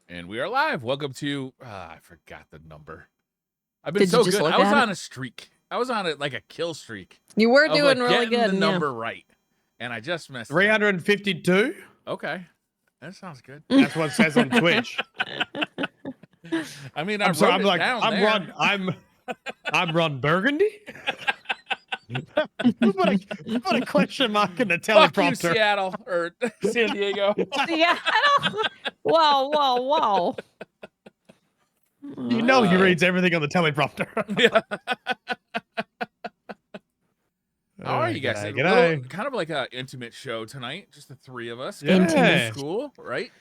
And we are live. Welcome to, I forgot the number. I've been Did so you just good. look I was at on it? a streak. I was on like a kill streak. You were I was doing like really getting good. the Yeah. number right. And I just messed it 352? up. Okay. That sounds good. That's what it says on Twitch. I mean, I I'm sorry, wrote it down I'm there. I'm Ron Burgundy? Put a question mark in the Fuck you, teleprompter. Seattle or San Diego. Yeah. Whoa. You know he reads everything on the teleprompter. Yeah. How are you guys? G'day, A g'day. little, kind of like an intimate show tonight. Just the three of us. Yeah. Intimate. Cool, right?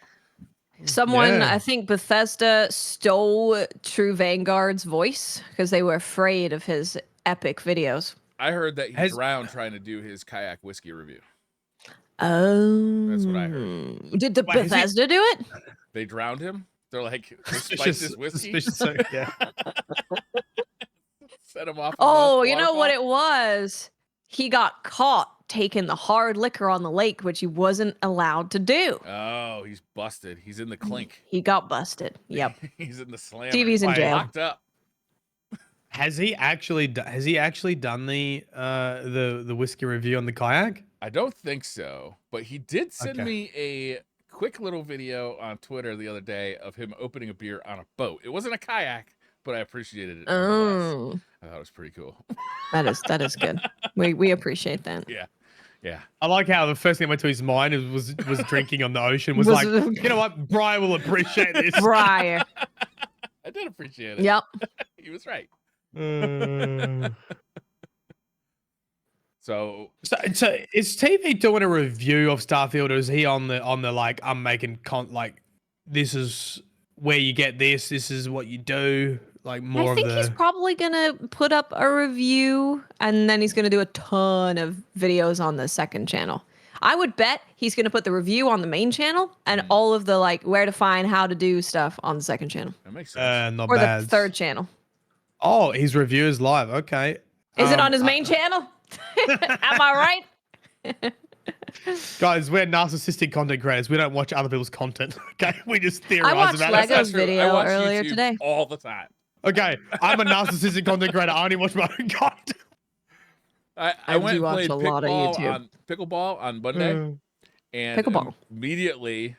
Someone, Yeah. I think Bethesda stole True Vanguard's voice because they were afraid of his epic videos. I heard that he drowned trying to do his kayak whiskey review. Oh. That's what I heard. Did the Wait, is Bethesda do it? They drowned him. They're like, they spiked his whiskey. Yeah. Set him off. Oh, you know what it was? He got caught taking the hard liquor on the lake, which he wasn't allowed to do. Oh, he's busted. He's in the clink. He got busted. Yep. He's in the slammer. Stevie's in jail. Locked up. Has he actually done the whiskey review on the kayak? I don't think so, but he did send Okay. me a quick little video on Twitter the other day of him opening a beer on a boat. It wasn't a kayak, but I appreciated it. Oh, I thought it was pretty cool. that is good. We appreciate that. Yeah. I like how the first thing that went to his mind was drinking on the ocean. Was like, you know what? Brian will appreciate this. Briar. I did appreciate it. Yep. He was right. Uh, So So is TV doing a review of Starfield, or is he on the like I'm making this is where you get this is what you do, like more I think of he's probably gonna put up a review and then he's gonna do a ton of videos on the second channel. I would bet he's gonna put the review on the main channel and all of the like where to find how to do stuff on the second channel. that makes sense. not Or bad. the third channel. Oh, his review is live. Okay. Is it on his main channel? Am I right? Guys, we're narcissistic content creators. We don't watch other people's content. Okay, we just theorize I watched about Lego- it. That's true. I video watch earlier YouTube today. all the time. Okay, I'm a narcissistic content creator. I only watch my own content. I went and watch played a lot of YouTube. pickleball on Monday, and Pickleball. immediately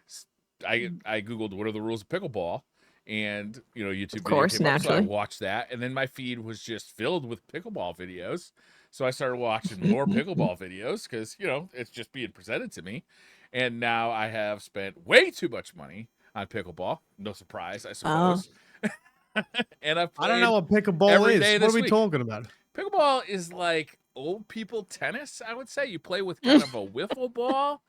I googled what are the rules of pickleball, and YouTube. Of course, video came up, so I naturally. watched that, and then my feed was just filled with pickleball videos. So I started watching more pickleball videos because it's just being presented to me, and now I have spent way too much money on pickleball. No surprise, I suppose. And I've I don't know what pickleball every is. day What this are we week. talking about? Pickleball is like old people tennis, I would say. You play with kind of a wiffle ball,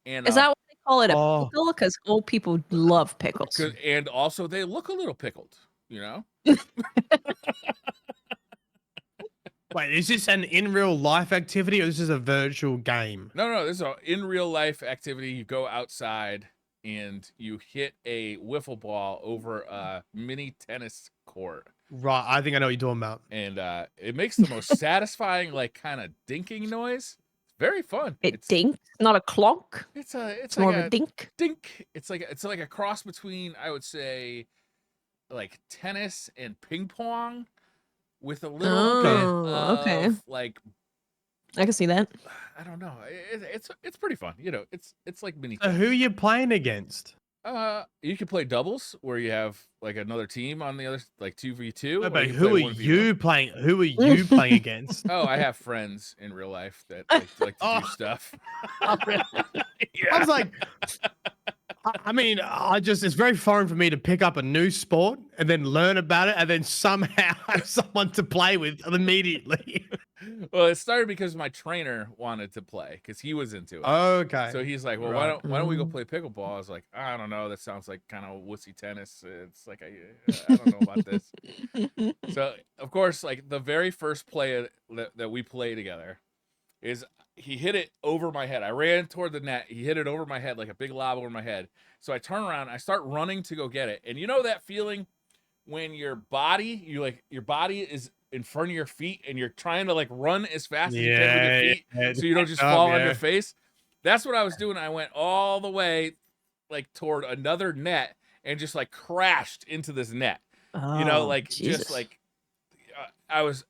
and Is that what they call it? A Oh. pickle? Because old people love pickles. and also they look a little pickled, Wait, is this an in real life activity or this is a virtual game? No, this is an in real life activity. You go outside and you hit a wiffle ball over a mini tennis court, Right, I think I know what you're talking about. and it makes the most satisfying, like kind of dinking noise. It's very fun. It dinks, not a clonk. It's It's like more of a dink. dink. It's like a cross between, I would say, like tennis and ping pong, with a little bit of okay. like, I can see that. I don't know. It's pretty fun. It's like mini. So who are you playing against? You can play doubles where you have like another team on the other, like 2v2. No, or but you can who play are 1v1. you playing? Who are you playing against? Oh, I have friends in real life that like to Oh. do stuff. I Yeah. was like, I mean, it's very foreign for me to pick up a new sport and then learn about it and then somehow have someone to play with immediately. Well, it started because my trainer wanted to play because he was into it. Okay. So he's like, well, Right. why don't we go play pickleball? I was like, I don't know. That sounds like kind of wussy tennis. It's like, I don't know about this. So, of course, like the very first play that we play together is he hit it over my head. I ran toward the net. He hit it over my head, like a big lob over my head. So I turn around, I start running to go get it. And you know that feeling when your body is in front of your feet and you're trying to like run as fast as you can with your feet so you don't just fall on your face? That's what I was doing. I went all the way like toward another net and just like crashed into this net. Oh, like Jesus. just like I was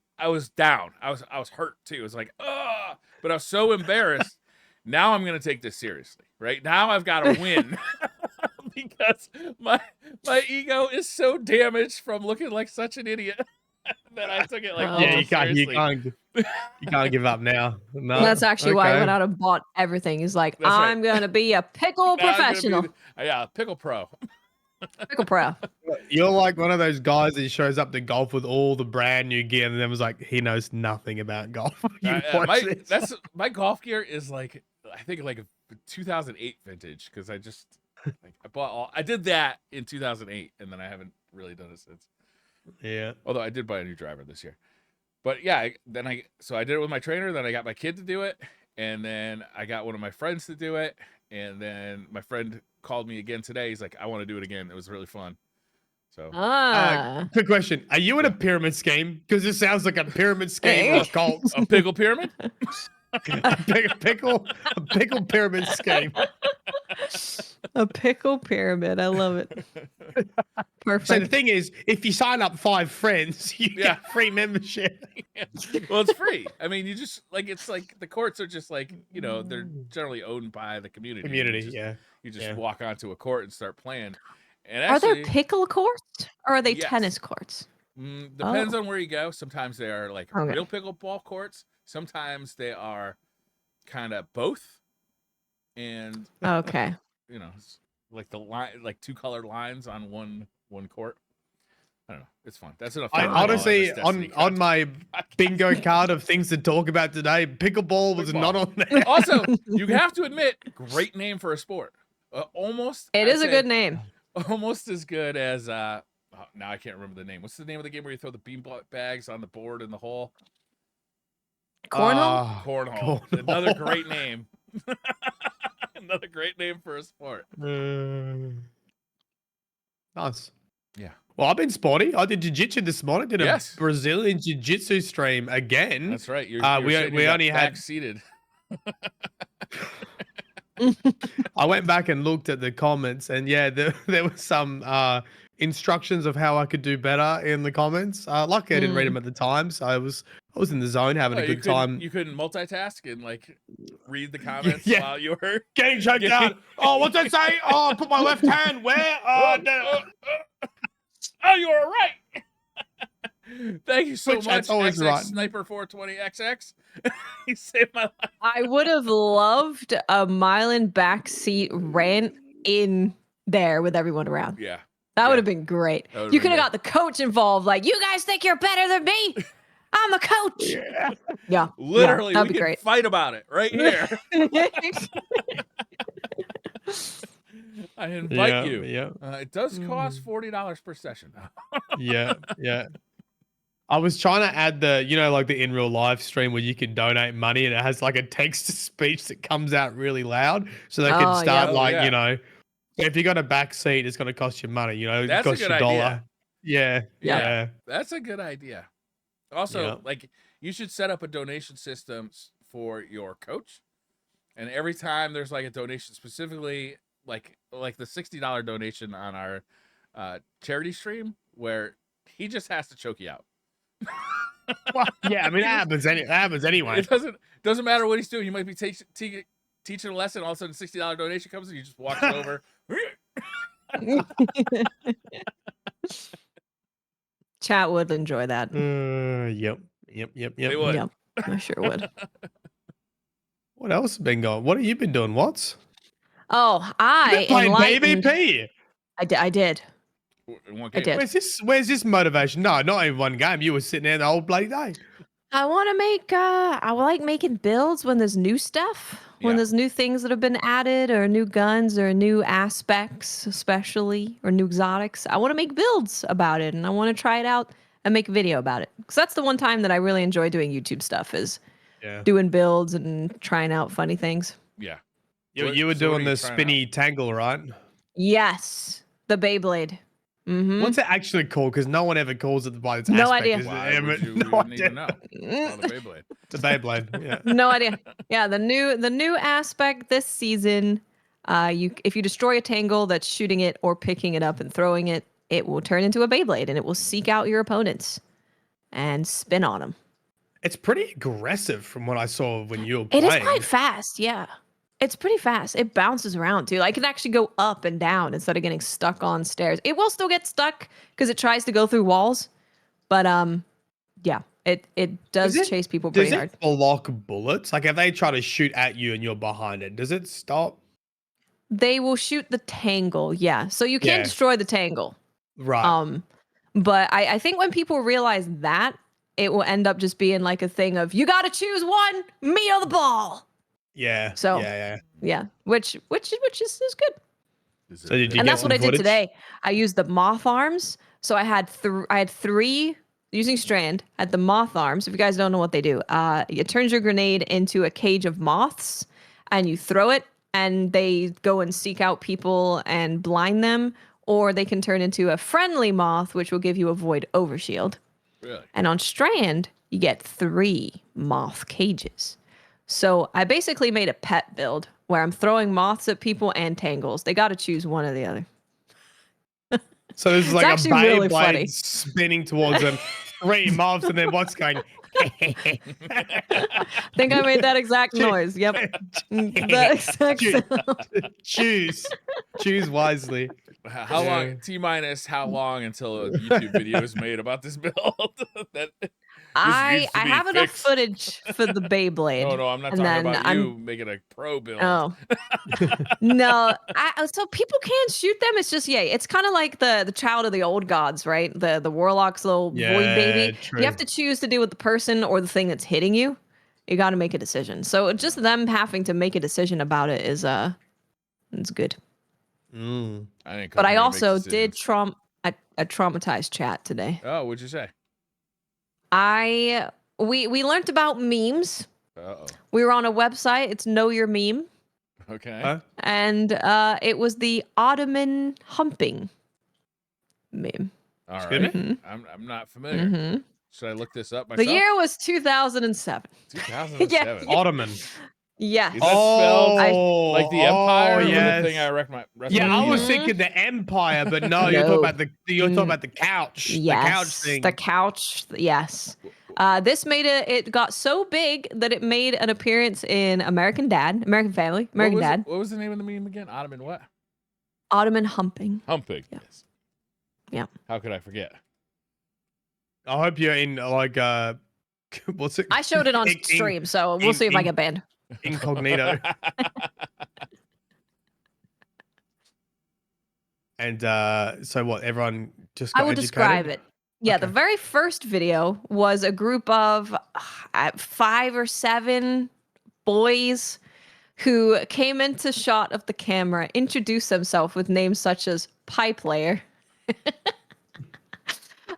down. I was hurt too. It was like, but I was so embarrassed. Now I'm gonna take this seriously. Right now I've got to win because my ego is so damaged from looking like such an idiot that I took it like Oh. Yeah, ultra seriously. you can't give up now. No. That's actually why he okay. went out and bought everything. He's like, That's right. I'm gonna be a pickle Now I'm gonna professional, be yeah, pickle pro. pickle pro. You're like one of those guys that shows up to golf with all the brand new gear and then was like, he knows nothing about golf. You watch this. My golf gear is like I think like a 2008 vintage because I bought all. I did that in 2008 and then I haven't really done it since. Yeah. Although I did buy a new driver this year. But yeah, so I did it with my trainer. Then I got my kid to do it, and then I got one of my friends to do it, and then my friend called me again today. He's like, "I want to do it again. It was really fun." So Quick question: are you in a pyramid scheme? Because this sounds like a pyramid scheme Hey. of cults. a pickle pyramid. a pickle pyramid scheme. A pickle pyramid. I love it. Perfect. So the thing is, if you sign up 5 friends, you Yeah. get free membership. Well, it's free. I mean, you just it's like the courts are just like they're generally owned by the community. You just walk onto a court and start playing. And actually, are there pickle courts or are they Yes. tennis courts? Depends on where you go. Sometimes they are like Okay. real pickleball courts. Sometimes they are kind of both. And Okay. it's like the line, like 2 colored lines on one court. I don't know. It's fun. That's enough. I time to honestly, call it this on Destiny my podcast. bingo card of things to talk about today, pickleball was Pickleball. not on there. Also, you have to admit, great name for a sport. Almost. It I'd is a say good name. Almost as good as now I can't remember the name. What's the name of the game where you throw the bean bags on the board in the hole? Cornhole? Cornhole. Another great name. Another great name for a sport. Nice. Yeah. Well, I've been sporty. I did jiu-jitsu this morning. Did a Yes. Brazilian jiu-jitsu stream again. That's right. we only had seated. I went back and looked at the comments, and yeah, there was some instructions of how I could do better in the comments. Luckily, I didn't read them at the time, so I was in the zone having a good time. You couldn't multitask and like read the comments Yeah. while you were Getting choked out. Oh, what's that say? Oh, I put my left hand where? Oh, you were right. Thank you so Which much, that's always XX right. Sniper 420XX. You saved my life. I would have loved a Mylan backseat rant in there with everyone around. Yeah. That would have been great. That would've You been could have got the coach involved. Like, you guys think you're better than me? I'm the coach. Yeah. Literally, that'd we be could great. fight about it right here. I invite you. Yeah. It does cost $40 per session. Yeah. I was trying to add the, like the in real live stream where you can donate money and it has like a text to speech that comes out really loud. So they can Oh, start yeah. so if you got a back seat, it's going to cost you money, That's it a costs good you $1. idea. Yeah. That's a good idea. Also, Yeah. like you should set up a donation system for your coach. And every time there's like a donation specifically like the $60 donation on our charity stream where he just has to choke you out. Well, yeah, I mean, it happens anyway. It doesn't matter what he's doing. He might be teaching a lesson. All of a sudden, $60 donation comes and he just walks over. Chat would enjoy that. Yep. They would. Yeah, I sure would. What else has been going? What have you been doing? What? Oh, I Playing enlightened. PvP. I did. In one I game. did. Where's this motivation? No, not in one game. You were sitting there the whole bloody day. I want to make. I like making builds when there's new stuff, when Yeah. there's new things that have been added, or new guns, or new aspects, especially, or new exotics. I want to make builds about it, and I want to try it out and make a video about it. Because that's the one time that I really enjoy doing YouTube stuff is doing builds and trying out funny things. Yeah. You were So what doing are you the trying spinny tangle, right? Yes, the Beyblade. Mm-hmm. What's it actually called? Because no one ever calls it by its No aspect. idea. Is it? Why would you No even need to idea. know? It's called a Beyblade. The Beyblade. Yeah. No idea. Yeah, the new aspect this season. If you destroy a Tangle that's shooting it or picking it up and throwing it, it will turn into a Beyblade and it will seek out your opponents and spin on them. It's pretty aggressive from what I saw when you were It is playing. quite fast, yeah. It's pretty fast. It bounces around too. Like, it can actually go up and down instead of getting stuck on stairs. It will still get stuck because it tries to go through walls, but yeah, it does chase people pretty hard. Does it block bullets? Like if they try to shoot at you and you're behind it, does it stop? They will shoot the Tangle, yeah. So you can't Yeah. destroy the Tangle. Right. But I think when people realize that, it will end up just being like a thing of, you got to choose one, me or the ball. Yeah. So yeah. which is good. So did you And get that's what some I did footage? today. I used the moth arms. So I had three using strand. Had the moth arms. If you guys don't know what they do, it turns your grenade into a cage of moths, and you throw it, and they go and seek out people and blind them, or they can turn into a friendly moth, which will give you a void overshield. Really? And on strand, you get 3 moth cages. So I basically made a pet build where I'm throwing moths at people and tangles. They got to choose one or the other. So this is like a actually really funny. Beyblade spinning towards them, 3 moths, and then what's going? Think I made that exact noise. Yep. That exact sound. Choose wisely. How long? T-minus how long until a YouTube video is made about this build? That I needs to be have enough fixed. footage for the Beyblade. No, I'm not and talking then about you making a pro build. Oh. No, so people can shoot them. It's just, yeah, it's kind of like the child of the old gods, right? The warlock's little void baby. True. You have to choose to deal with the person or the thing that's hitting you. You got to make a decision. So just them having to make a decision about it is it's good. But I also did a traumatized chat today. Oh, what'd you say? We learned about memes. Uh-oh. We were on a website. It's Know Your Meme. Okay. Huh? And it was the Ottoman humping meme. All Excuse right. me? I'm not familiar. Should I look this up myself? The year was 2007. 2007. Yeah. Ottoman. Yes. Is that spelled Oh, like the Empire or yes. the thing I recommend? Yeah, I was thinking the Empire, but no, you're talking about the couch. Yes, The couch thing. the couch. Yes. This made it got so big that it made an appearance in American Dad, American Family, American Dad. What was the name of the meme again? Ottoman what? Ottoman humping. Humping. Yeah. Yes. Yeah. How could I forget? I hope you're in like what's it? I showed it on stream, so we'll see if I get banned. Incognito. And so what? Everyone just got I will educated? describe it. Yeah, Okay. the very first video was a group of 5 or 7 boys who came into shot of the camera, introduced themselves with names such as Pie Player.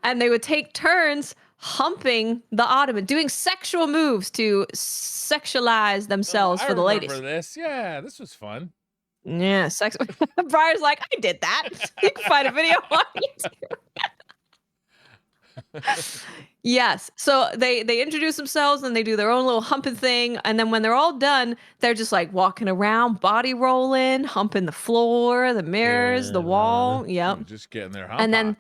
And they would take turns humping the Ottoman, doing sexual moves to sexualize themselves for the ladies. I remember this. Yeah, this was fun. Yeah, sex. Briar's like, I did that. You can find a video on YouTube. Yes. So they introduce themselves and they do their own little humping thing. And then when they're all done, they're just like walking around, body rolling, humping the floor, the mirrors, the wall. Yep. Just getting their hump And then, on.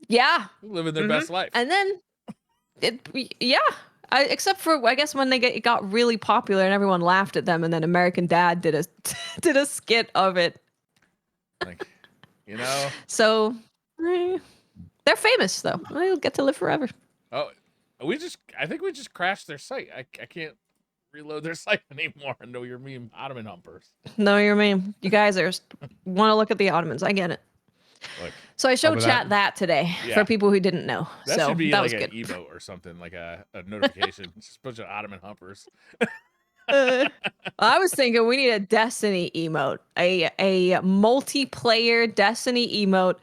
yeah. Living their best life. And then, except for, I guess, when it got really popular and everyone laughed at them, and then American Dad did a skit of it. Like, you know. So they're famous though. They'll get to live forever. Oh, I think we just crashed their site. I can't reload their site anymore. Know Your Meme Ottoman humpers. Know Your Meme. You guys want to look at the Ottomans. I get it. Look, so I showed chat that today for people who didn't know. That so should be that like was an good. emote or something, like a notification. Just a bunch of Ottoman humpers. I was thinking we need a Destiny emote, a multiplayer Destiny emote.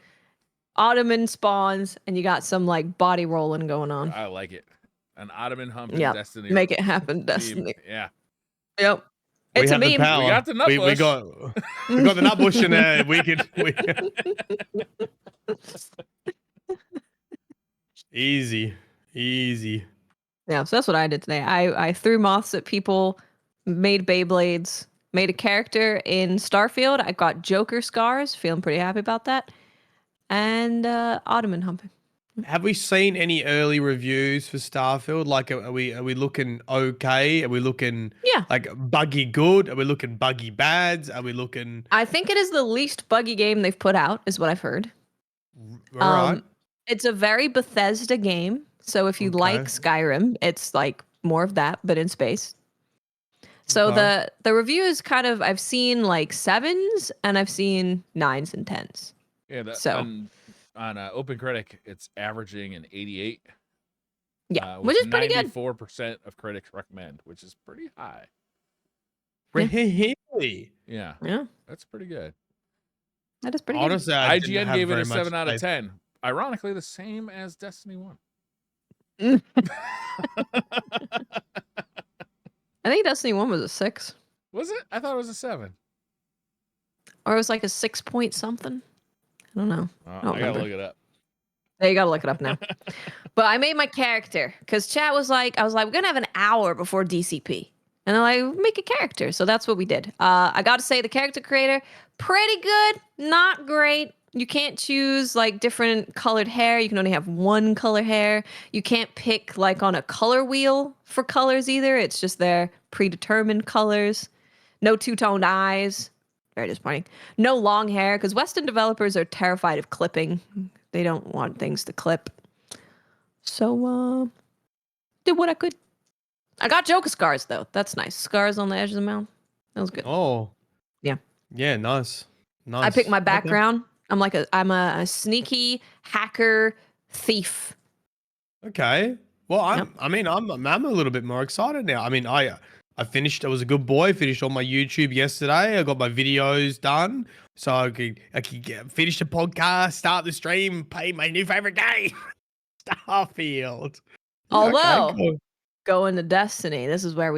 Ottoman spawns, and you got some like body rolling going on. I like it. An Ottoman humping Destiny. Make it happen, Destiny. Yeah. Yep. It's a meme. We got the nut bush. We got the nut bush in there. Easy. Yeah, so that's what I did today. I threw moths at people, made Beyblades, Made a character in Starfield. I got Joker scars. Feeling pretty happy about that. And Ottoman humping. Have we seen any early reviews for Starfield? Like, are we looking okay? Are we looking Yeah. like buggy good? Are we looking buggy bad? Are we looking I think it is the least buggy game they've put out, is what I've heard. all right? It's a very Bethesda game. So if you like Okay. Skyrim, it's like more of that, but in space. So Okay. the review is kind of, I've seen like 7s and I've seen 9s and 10s. Yeah, So on Open Critic, it's averaging an 88. yeah, With which is pretty good. 94% of critics recommend, which is pretty high. Really? Yeah, Yeah, that's pretty good. that is pretty Honestly, I didn't IGN have gave it very a much 7 out of faith. 10. Ironically, the same as Destiny 1. good. I think Destiny 1 was a 6. Was it? I thought it was a 7. Or it was like a 6 point something. I don't know. I don't gotta remember. look it up. Yeah, you gotta look it up now. But I made my character because chat was like, I was like, we're gonna have an hour before DCP. And they're like, make a character. So that's what we did. I gotta say, the character creator, pretty good, not great. You can't choose like different colored hair. You can only have one color hair. You can't pick like on a color wheel for colors either. It's just their predetermined colors. No two-toned eyes. Very disappointing. No long hair, because Western developers are terrified of clipping. They don't want things to clip. So, did what I could. I got Joker scars, though. That's nice. Scars on the edge of the mouth. That was good. Oh. Yeah. Yeah, nice. Nice. I picked my Okay. background. I'm a sneaky hacker thief. Okay. Well, Yep. I'm a little bit more excited now. I mean, I finished. I was a good boy. Finished all my YouTube yesterday. I got my videos done, so I could finish the podcast, start the stream, play my new favorite game, Starfield. Yeah, Although, okay, cool. going to Destiny, this is where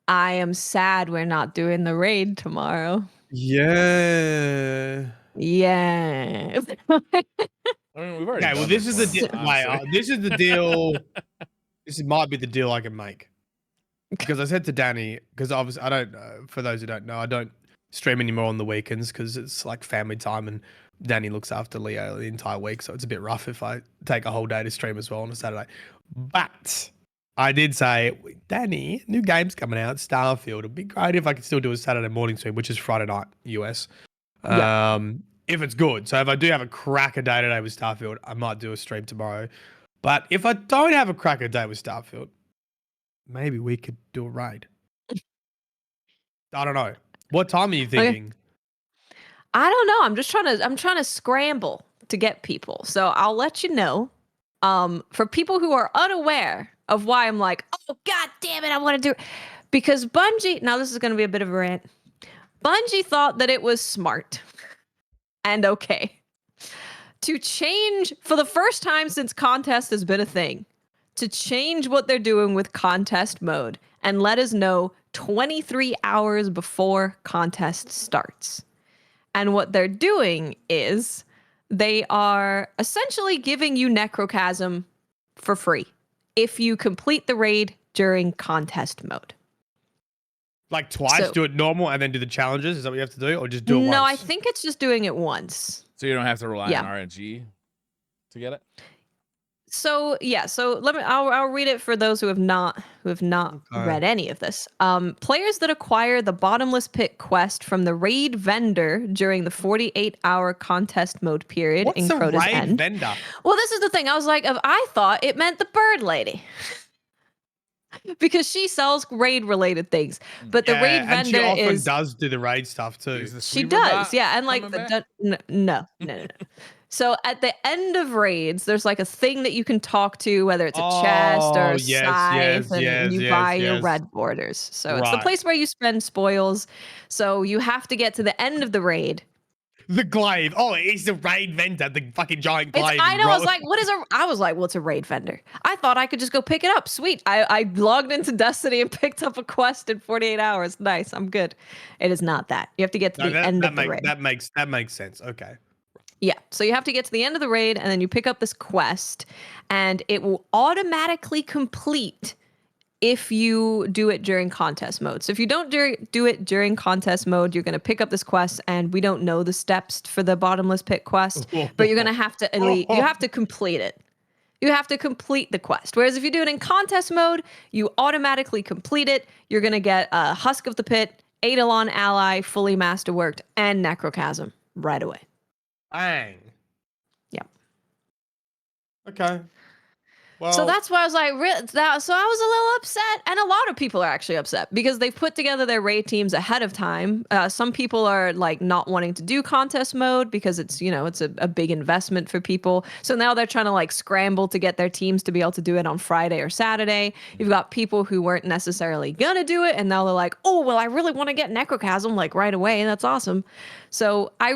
I am sad we're not doing the raid tomorrow. Yeah. Yeah. I mean, we've already Okay. Well, done this is the one, deal. honestly. This is the deal. This might be the deal I can make. Because I said to Danny, because obviously I don't, for those who don't know, I don't stream anymore on the weekends because it's like family time and Danny looks after Leo the entire week. So it's a bit rough if I take a whole day to stream as well on a Saturday. But I did say, Danny, new game's coming out, Starfield. It'd be great if I could still do a Saturday morning stream, which is Friday night, US. Yeah. If it's good. So if I do have a cracker day today with Starfield, I might do a stream tomorrow. But if I don't have a cracker day with Starfield, maybe we could do a raid. I don't know. What time are you thinking? I don't know. I'm trying to scramble to get people. So I'll let you know. For people who are unaware of why I'm like, oh god damn it, I want to do it. Because Bungie, now this is gonna be a bit of a rant. Bungie thought that it was smart and okay to change for the first time since contest has been a thing, to change what they're doing with contest mode and let us know 23 hours before contest starts. And what they're doing is they are essentially giving you Necrochasm for free if you complete the raid during contest mode. Like twice? So- do it normal and then do the challenges? Is that what you have to do? Or just do it No, I once? think it's just doing it once. So you don't have to rely Yeah. on RNG to get it? So yeah, so I'll read it for those who have not Okay. read any of this. Players that acquire the bottomless pit quest from the raid vendor during the 48-hour contest mode period What's in a Crota's raid End. vendor? Well, this is the thing. I was like, I thought it meant the bird lady. Because she sells raid related things. But the raid and she vendor often is does do the raid stuff too. Is the she Sweeper does, bot yeah, and like coming back? no. So at the end of raids, there's like a thing that you can talk to, whether it's a chest or Oh, a yes, scythe, and yes, you yes, buy your yes. red borders. So it's the Right. place where you spend spoils. So you have to get to the end of the raid. The glaive. Oh, it's the raid vendor, the fucking giant glaive. I know. I was like, what is a? I was like, what's a raid vendor? I thought I could just go pick it up. Sweet. I logged into Destiny and picked up a quest in 48 hours. Nice. I'm good. It is not that. You have to get to the end of the raid. That makes sense. Okay. Yeah. So you have to get to the end of the raid, and then you pick up this quest, and it will automatically complete if you do it during contest mode. So if you don't do it during contest mode, you're going to pick up this quest, and we don't know the steps for the bottomless pit quest, but you're going to have to you have to complete it. You have to complete the quest. Whereas if you do it in contest mode, you automatically complete it. You're going to get a Husk of the Pit, Eidolon Ally, fully masterworked, and Necrochasm right away. Bang. Yeah. Okay. Well, So that's why I was like, so I was a little upset, and a lot of people are actually upset because they've put together their raid teams ahead of time. Some people are like not wanting to do contest mode because it's it's a big investment for people. So now they're trying to like scramble to get their teams to be able to do it on Friday or Saturday. You've got people who weren't necessarily gonna do it, and now they're like, oh well, I really want to get Necrochasm like right away. That's awesome. So I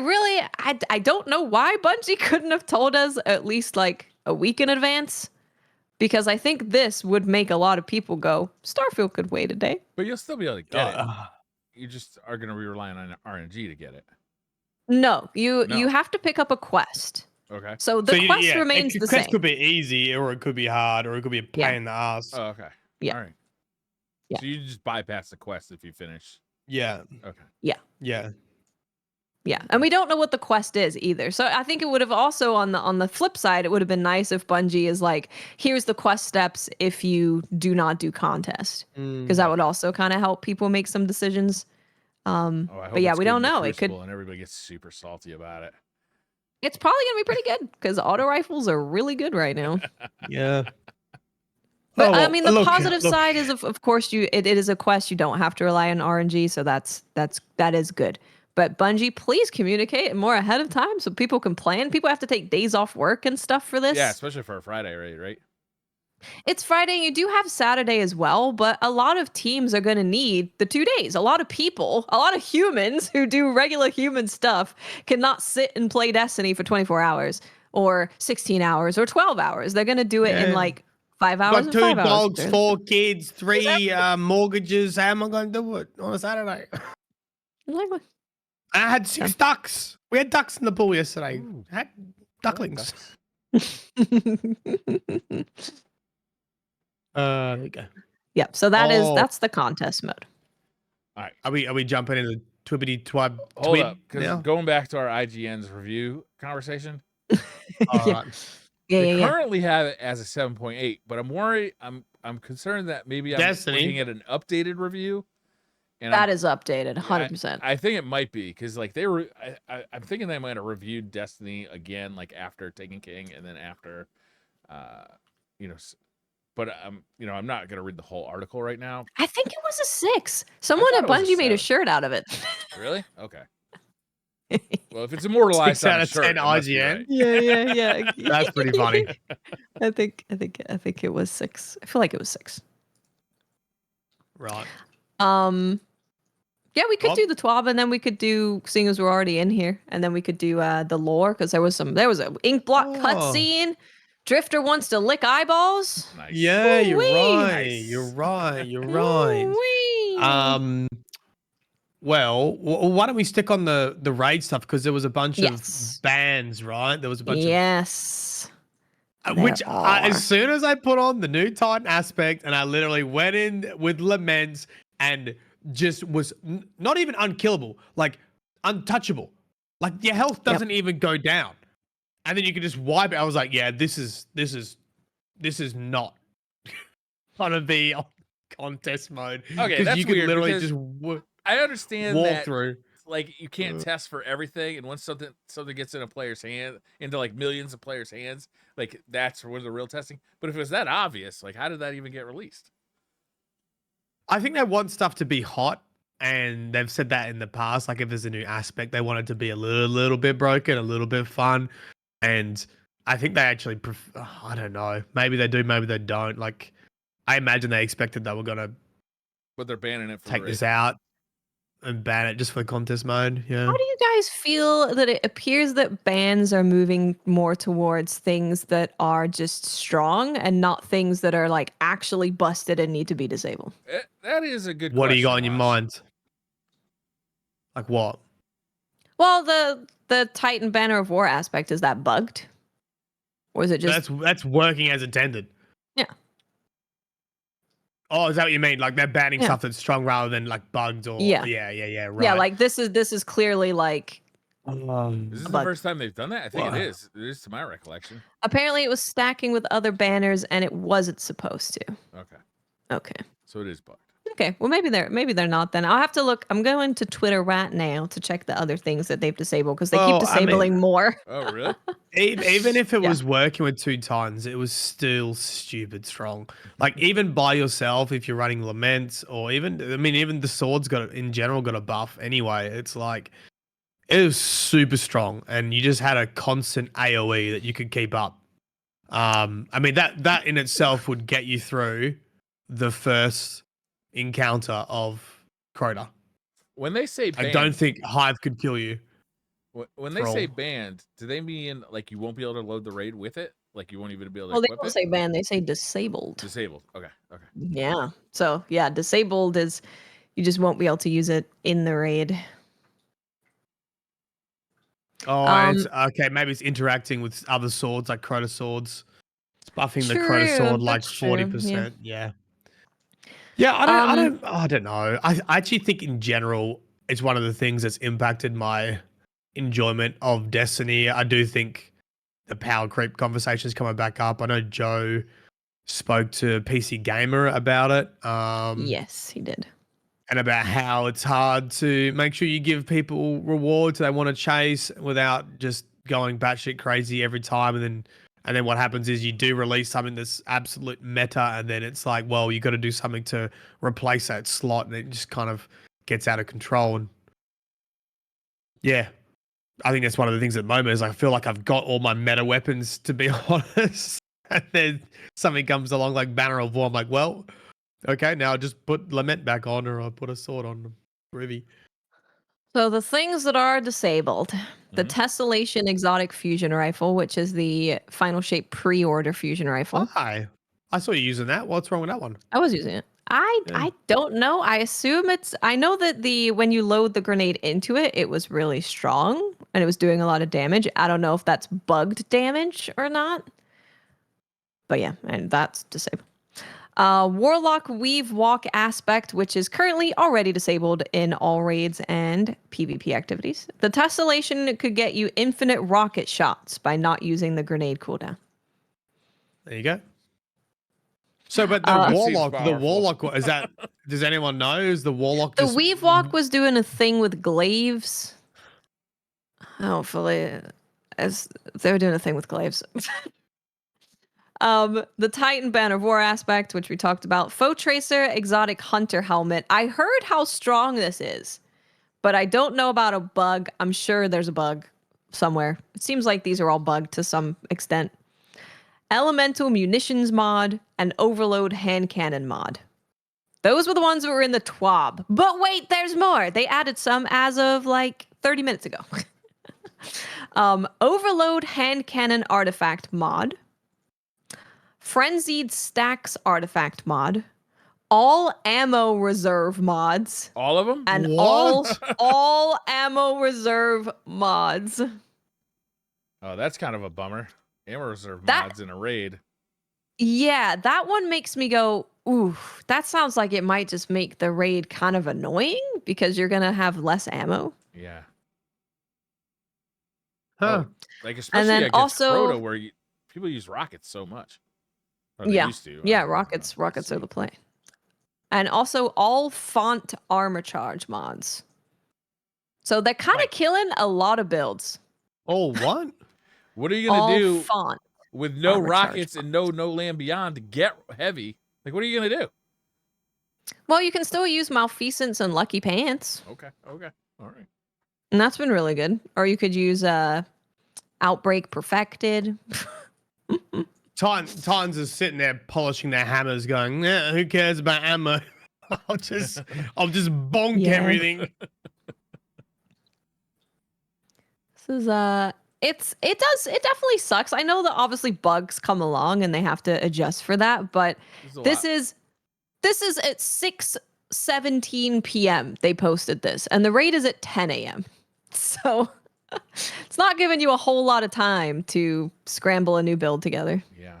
don't know why Bungie couldn't have told us at least like a week in advance. Because I think this would make a lot of people go, Starfield could wait a day. But you'll still be able to get it. You just are going to be relying on RNG to get it. No, you have to pick up a quest. Okay. So the quest remains the same. Quest could be easy, or it could be hard, or it could be a pain in the ass. Oh, okay. Yeah. All right. Yeah. So you just bypass the quest if you finish. Yeah. Okay. Yeah. Yeah. Yeah, and we don't know what the quest is either. So I think it would have also on the flip side, it would have been nice if Bungie is like, here's the quest steps if you do not do contest, because that would also kind of help people make some decisions. But yeah, we don't know. It could, and everybody gets super salty about it. It's probably gonna be pretty good because auto rifles are really good right now. Yeah. But I mean, the positive side is of course it is a quest. You don't have to rely on RNG, so that is good. But Bungie, please communicate more ahead of time so people can plan. People have to take days off work and stuff for this. Yeah, especially for a Friday raid, right? It's Friday. You do have Saturday as well, but a lot of teams are going to need the 2 days. A lot of people, a lot of humans who do regular human stuff cannot sit and play Destiny for 24 hours or 16 hours or 12 hours. They're going to do it in like 5 hours. Got 2 dogs, 4 kids, 3 mortgages. How am I going to do it on a Saturday? Exactly. I had 6 ducks. We had ducks in the pool yesterday. Ooh. I had ducklings. There we go. Yep. So that's the contest mode. All right. Are we jumping into Twibbity Twab? Hold up, because going back to our IGN's review conversation. All right. They currently have it as a 7.8, but I'm worried. I'm concerned that maybe I'm looking at an updated review. And that is updated, 100%. I think it might be because like they were. I'm thinking they might have reviewed Destiny again, like after Taken King, and then after, But I'm not gonna read the whole article right now. I think it was a 6. Someone at Bungie made a shirt out of it. Really? Okay. Well, if it's immortalized 6 out on a of shirt, 10 IGN. right. Yeah. That's pretty funny. I think it was 6. I feel like it was 6. Right. Yeah, we could do the TWAB, and then we could do, seeing as we're already in here, and then we could do the lore, because there was an ink block cutscene. Drifter wants to lick eyeballs. Nice. Yeah, you're right. Nice. You're right. Well, why don't we stick on the raid stuff, because there was a bunch of bans, right? There was a bunch of which as soon as I put on the new Titan aspect, and I literally went in with laments and just was not even unkillable, like untouchable, like your health doesn't even go down, and then you can just wipe it. I was like, yeah, this is not gonna be on contest mode. Okay, that's you can weird literally because just I understand walk that, through. like you can't test for everything, and once something gets in a player's hand, into like millions of players' hands, like that's where the real testing. But if it was that obvious, like how did that even get released? I think they want stuff to be hot, and they've said that in the past. Like if there's a new aspect, they want it to be a little bit broken, a little bit fun, and I think they actually. I don't know. Maybe they do. Maybe they don't. Like I imagine they expected they were gonna. But they're banning it. Take this out and ban it just for contest mode. Yeah. How do you guys feel that it appears that bans are moving more towards things that are just strong and not things that are like actually busted and need to be disabled? That is a good What question. do you got in your mind? Like what? Well, the Titan Banner of War aspect, is that bugged? Or is it just That's working as intended. Yeah. Oh, is that what you mean? Like they're banning Yeah. stuff that's strong rather than like bugged or Yeah. yeah, right. Yeah, like this is clearly like Is this a the bug. first time they've done that? I think Wow. it is. It is to my recollection. Apparently it was stacking with other banners and it wasn't supposed to. Okay. Okay. So it is bugged. Okay. Well, maybe they're not then. I'll have to look. I'm going to Twitter right now to check the other things that they've disabled because they keep Well, I mean, disabling more. Oh, really? even if it Yeah. was working with 2 tons, it was still stupid strong. Like even by yourself, if you're running laments or even the swords in general got a buff anyway. It's like it was super strong, and you just had a constant AOE that you could keep up. I mean that in itself would get you through the first encounter of Crota. When they say I banned, don't think Hive could kill you. when they for say all. banned, do they mean like you won't be able to load the raid with it? Like you won't even be able to Well, they equip don't it? say ban, they say disabled. Disabled. Okay. Okay. Yeah. So yeah, disabled is you just won't be able to use it in the raid. Oh, and it's okay. Maybe it's interacting with other swords like Crota swords. It's buffing the Crota True, sword like that's true. Yeah. 40%. Yeah. Yeah, I don't know. I actually think in general it's one of the things that's impacted my enjoyment of Destiny. I do think the power creep conversation is coming back up. I know Joe spoke to PC Gamer about it. Yes, he did. And about how it's hard to make sure you give people rewards they want to chase without just going batshit crazy every time. And then what happens is you do release something that's absolute meta, and then it's like, well, you got to do something to replace that slot, and it just kind of gets out of control. And yeah, I think that's one of the things at the moment is I feel like I've got all my meta weapons, to be honest. And then something comes along like Banner of War. I'm like, well, okay, now just put Lament back on, or I'll put a sword on Rivy. So the things that are disabled, the Mhm. Tessellation Exotic Fusion Rifle, which is the Final Shape pre-order fusion rifle. Hi. I saw you using that. What's wrong with that one? I was using it. Yeah. I don't know. I assume I know that when you load the grenade into it, it was really strong and it was doing a lot of damage. I don't know if that's bugged damage or not. But yeah, and that's disabled. Warlock Weave Walk aspect, which is currently already disabled in all raids and PvP activities. The Tessellation could get you infinite rocket shots by not using the grenade cooldown. There you go. So, but That the seems warlock, powerful. is that? Does anyone know? Is the warlock The just Weave Walk was doing a thing with glaives. Hopefully, as they were doing a thing with glaives. The Titan Banner of War aspect, which we talked about. Foe Tracer Exotic Hunter Helmet. I heard how strong this is, but I don't know about a bug. I'm sure there's a bug somewhere. It seems like these are all bugged to some extent. Elemental Munitions mod and Overload Hand Cannon mod. Those were the ones that were in the TWAB. But wait, there's more. They added some as of like 30 minutes ago. Overload Hand Cannon Artifact mod. Frenzied Stacks Artifact mod. All ammo reserve mods. All of them? And What? all ammo reserve mods. Oh, that's kind of a bummer. Ammo reserve That- mods in a raid. Yeah, that one makes me go, ooh, that sounds like it might just make the raid kind of annoying because you're going to have less ammo. Yeah. Huh. Like especially then against also- Crota where people use rockets so much. Or they Yeah. used to. Yeah, I don't know. rockets Let's are see. the play. And also all font armor charge mods. So they're kind of Wait. killing a lot of builds. Oh, what? What are you gonna All do font. with no armor charge rockets and no land beyond to get heavy? Like what are you gonna do? Well, you can still use Malfeasance and Lucky Pants. Okay. Okay. All right. And that's been really good. Or you could use Outbreak Perfected. Titans is sitting there polishing their hammers, going, "Nah, who cares about ammo? I'll just bonk Yeah. everything." This is it definitely sucks. I know that obviously bugs come along and they have to adjust for that, but This is a this lot. is at 6:17 p.m. they posted this, and the raid is at 10 a.m. So it's not giving you a whole lot of time to scramble a new build together. Yeah.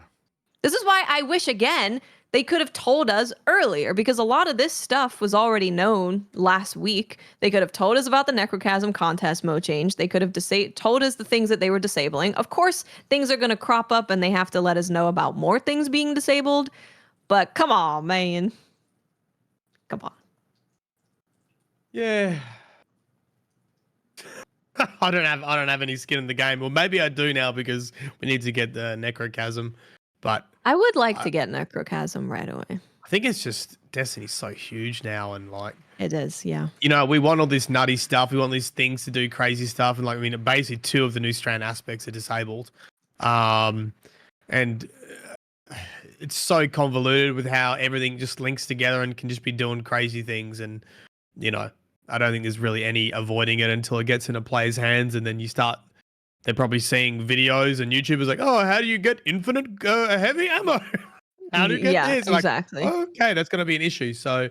This is why I wish again They could have told us earlier because a lot of this stuff was already known last week. They could have told us about the Necrochasm contest mode change. They could have told us the things that they were disabling. Of course, things are going to crop up and they have to let us know about more things being disabled. But come on, man. Come on. Yeah. I don't have any skin in the game. Well, maybe I do now because we need to get the Necrochasm. But I would like to get Necrochasm right away. I think it's just Destiny's so huge now, and like It is, yeah. you know, we want all this nutty stuff. We want these things to do crazy stuff, and like I mean, basically 2 of the new strand aspects are disabled, and it's so convoluted with how everything just links together and can just be doing crazy things. And you know, I don't think there's really any avoiding it until it gets in a player's hands, and then you start. They're probably seeing videos and YouTubers like, oh, how do you get infinite heavy ammo? How do you get this? Exactly. Like, okay, that's going to be an issue. So,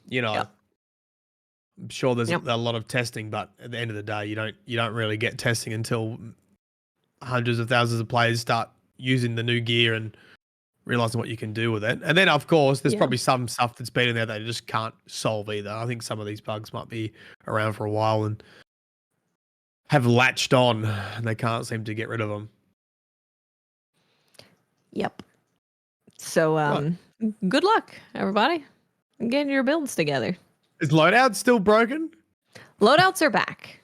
you know, Yep. I'm sure there's Yep. a lot of testing, but at the end of the day, you don't really get testing until hundreds of thousands of players start using the new gear and realizing what you can do with it. And then, of course, there's Yeah. probably some stuff that's been in there that you just can't solve either. I think some of these bugs might be around for a while and have latched on, and they can't seem to get rid of them. Yep. So, good luck, everybody. Getting your builds together. Is loadout still broken? Loadouts are back.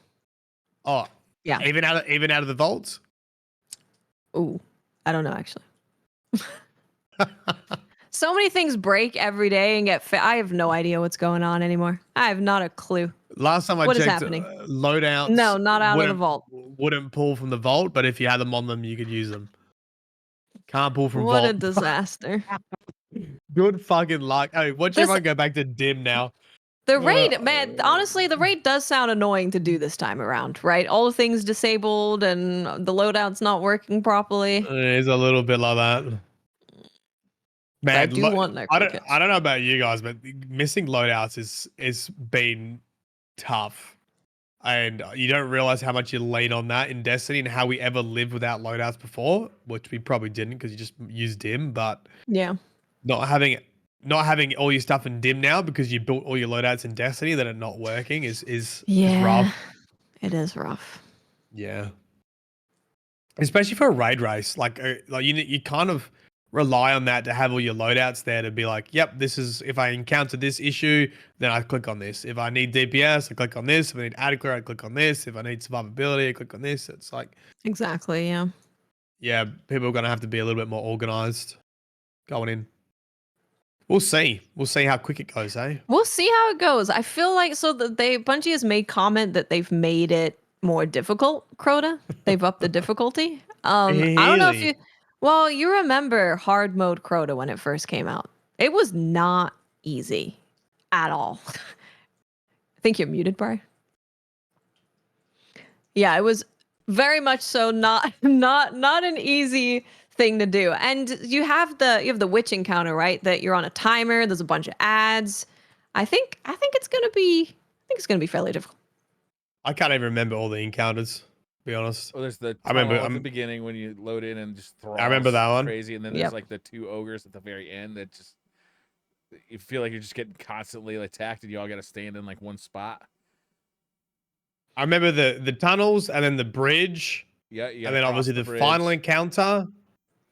Oh, Yeah. Even out of the vaults. Ooh, I don't know actually. So many things break every day and get I have no idea what's going on anymore. I have not a clue. Last time I What is checked, happening? loadouts No, not out of the vault. wouldn't pull from the vault, but if you had them on them, you could use them. Can't pull from What vault. a disaster. Good fucking luck. Hey, watch This- everyone go back to dim now. The raid, man, honestly, the raid does sound annoying to do this time around, right? All the things disabled and the loadout's not working properly. It's a little bit like that. Man, I do want I Necrokits. don't know about you guys, but missing loadouts is been tough. And you don't realize how much you lean on that in Destiny and how we ever lived without loadouts before, which we probably didn't because you just used dim, but Yeah. not having all your stuff in dim now because you built all your loadouts in Destiny that are not working is rough. It is rough. Yeah. Especially for a raid race, like you kind of rely on that to have all your loadouts there to be like, yep, this is if I encounter this issue, then I click on this. If I need DPS, I click on this. If I need adequate, I click on this. If I need survivability, I click on this. It's like, Exactly, yeah. yeah, people are gonna have to be a little bit more organized going in. We'll see. We'll see how quick it goes, eh? We'll see how it goes. I feel like Bungie has made comment that they've made it more difficult, Crota. They've upped the difficulty. I don't know if Really? you remember hard mode Crota when it first came out. It was not easy at all. I think you're muted, Bri. Yeah, it was very much so not an easy thing to do. And you have the witch encounter, right? That you're on a timer, there's a bunch of ads. I think it's gonna be fairly difficult. I can't even remember all the encounters, to be honest. Well, there's the I remember- tunnel at the beginning when you load in and just throw. I remember that one. Crazy, and then Yep. there's like the 2 ogres at the very end that just you feel like you're just getting constantly attacked, and you all got to stand in like one spot. I remember the tunnels and then the bridge, Yeah, you and gotta then cross obviously the bridge. final encounter.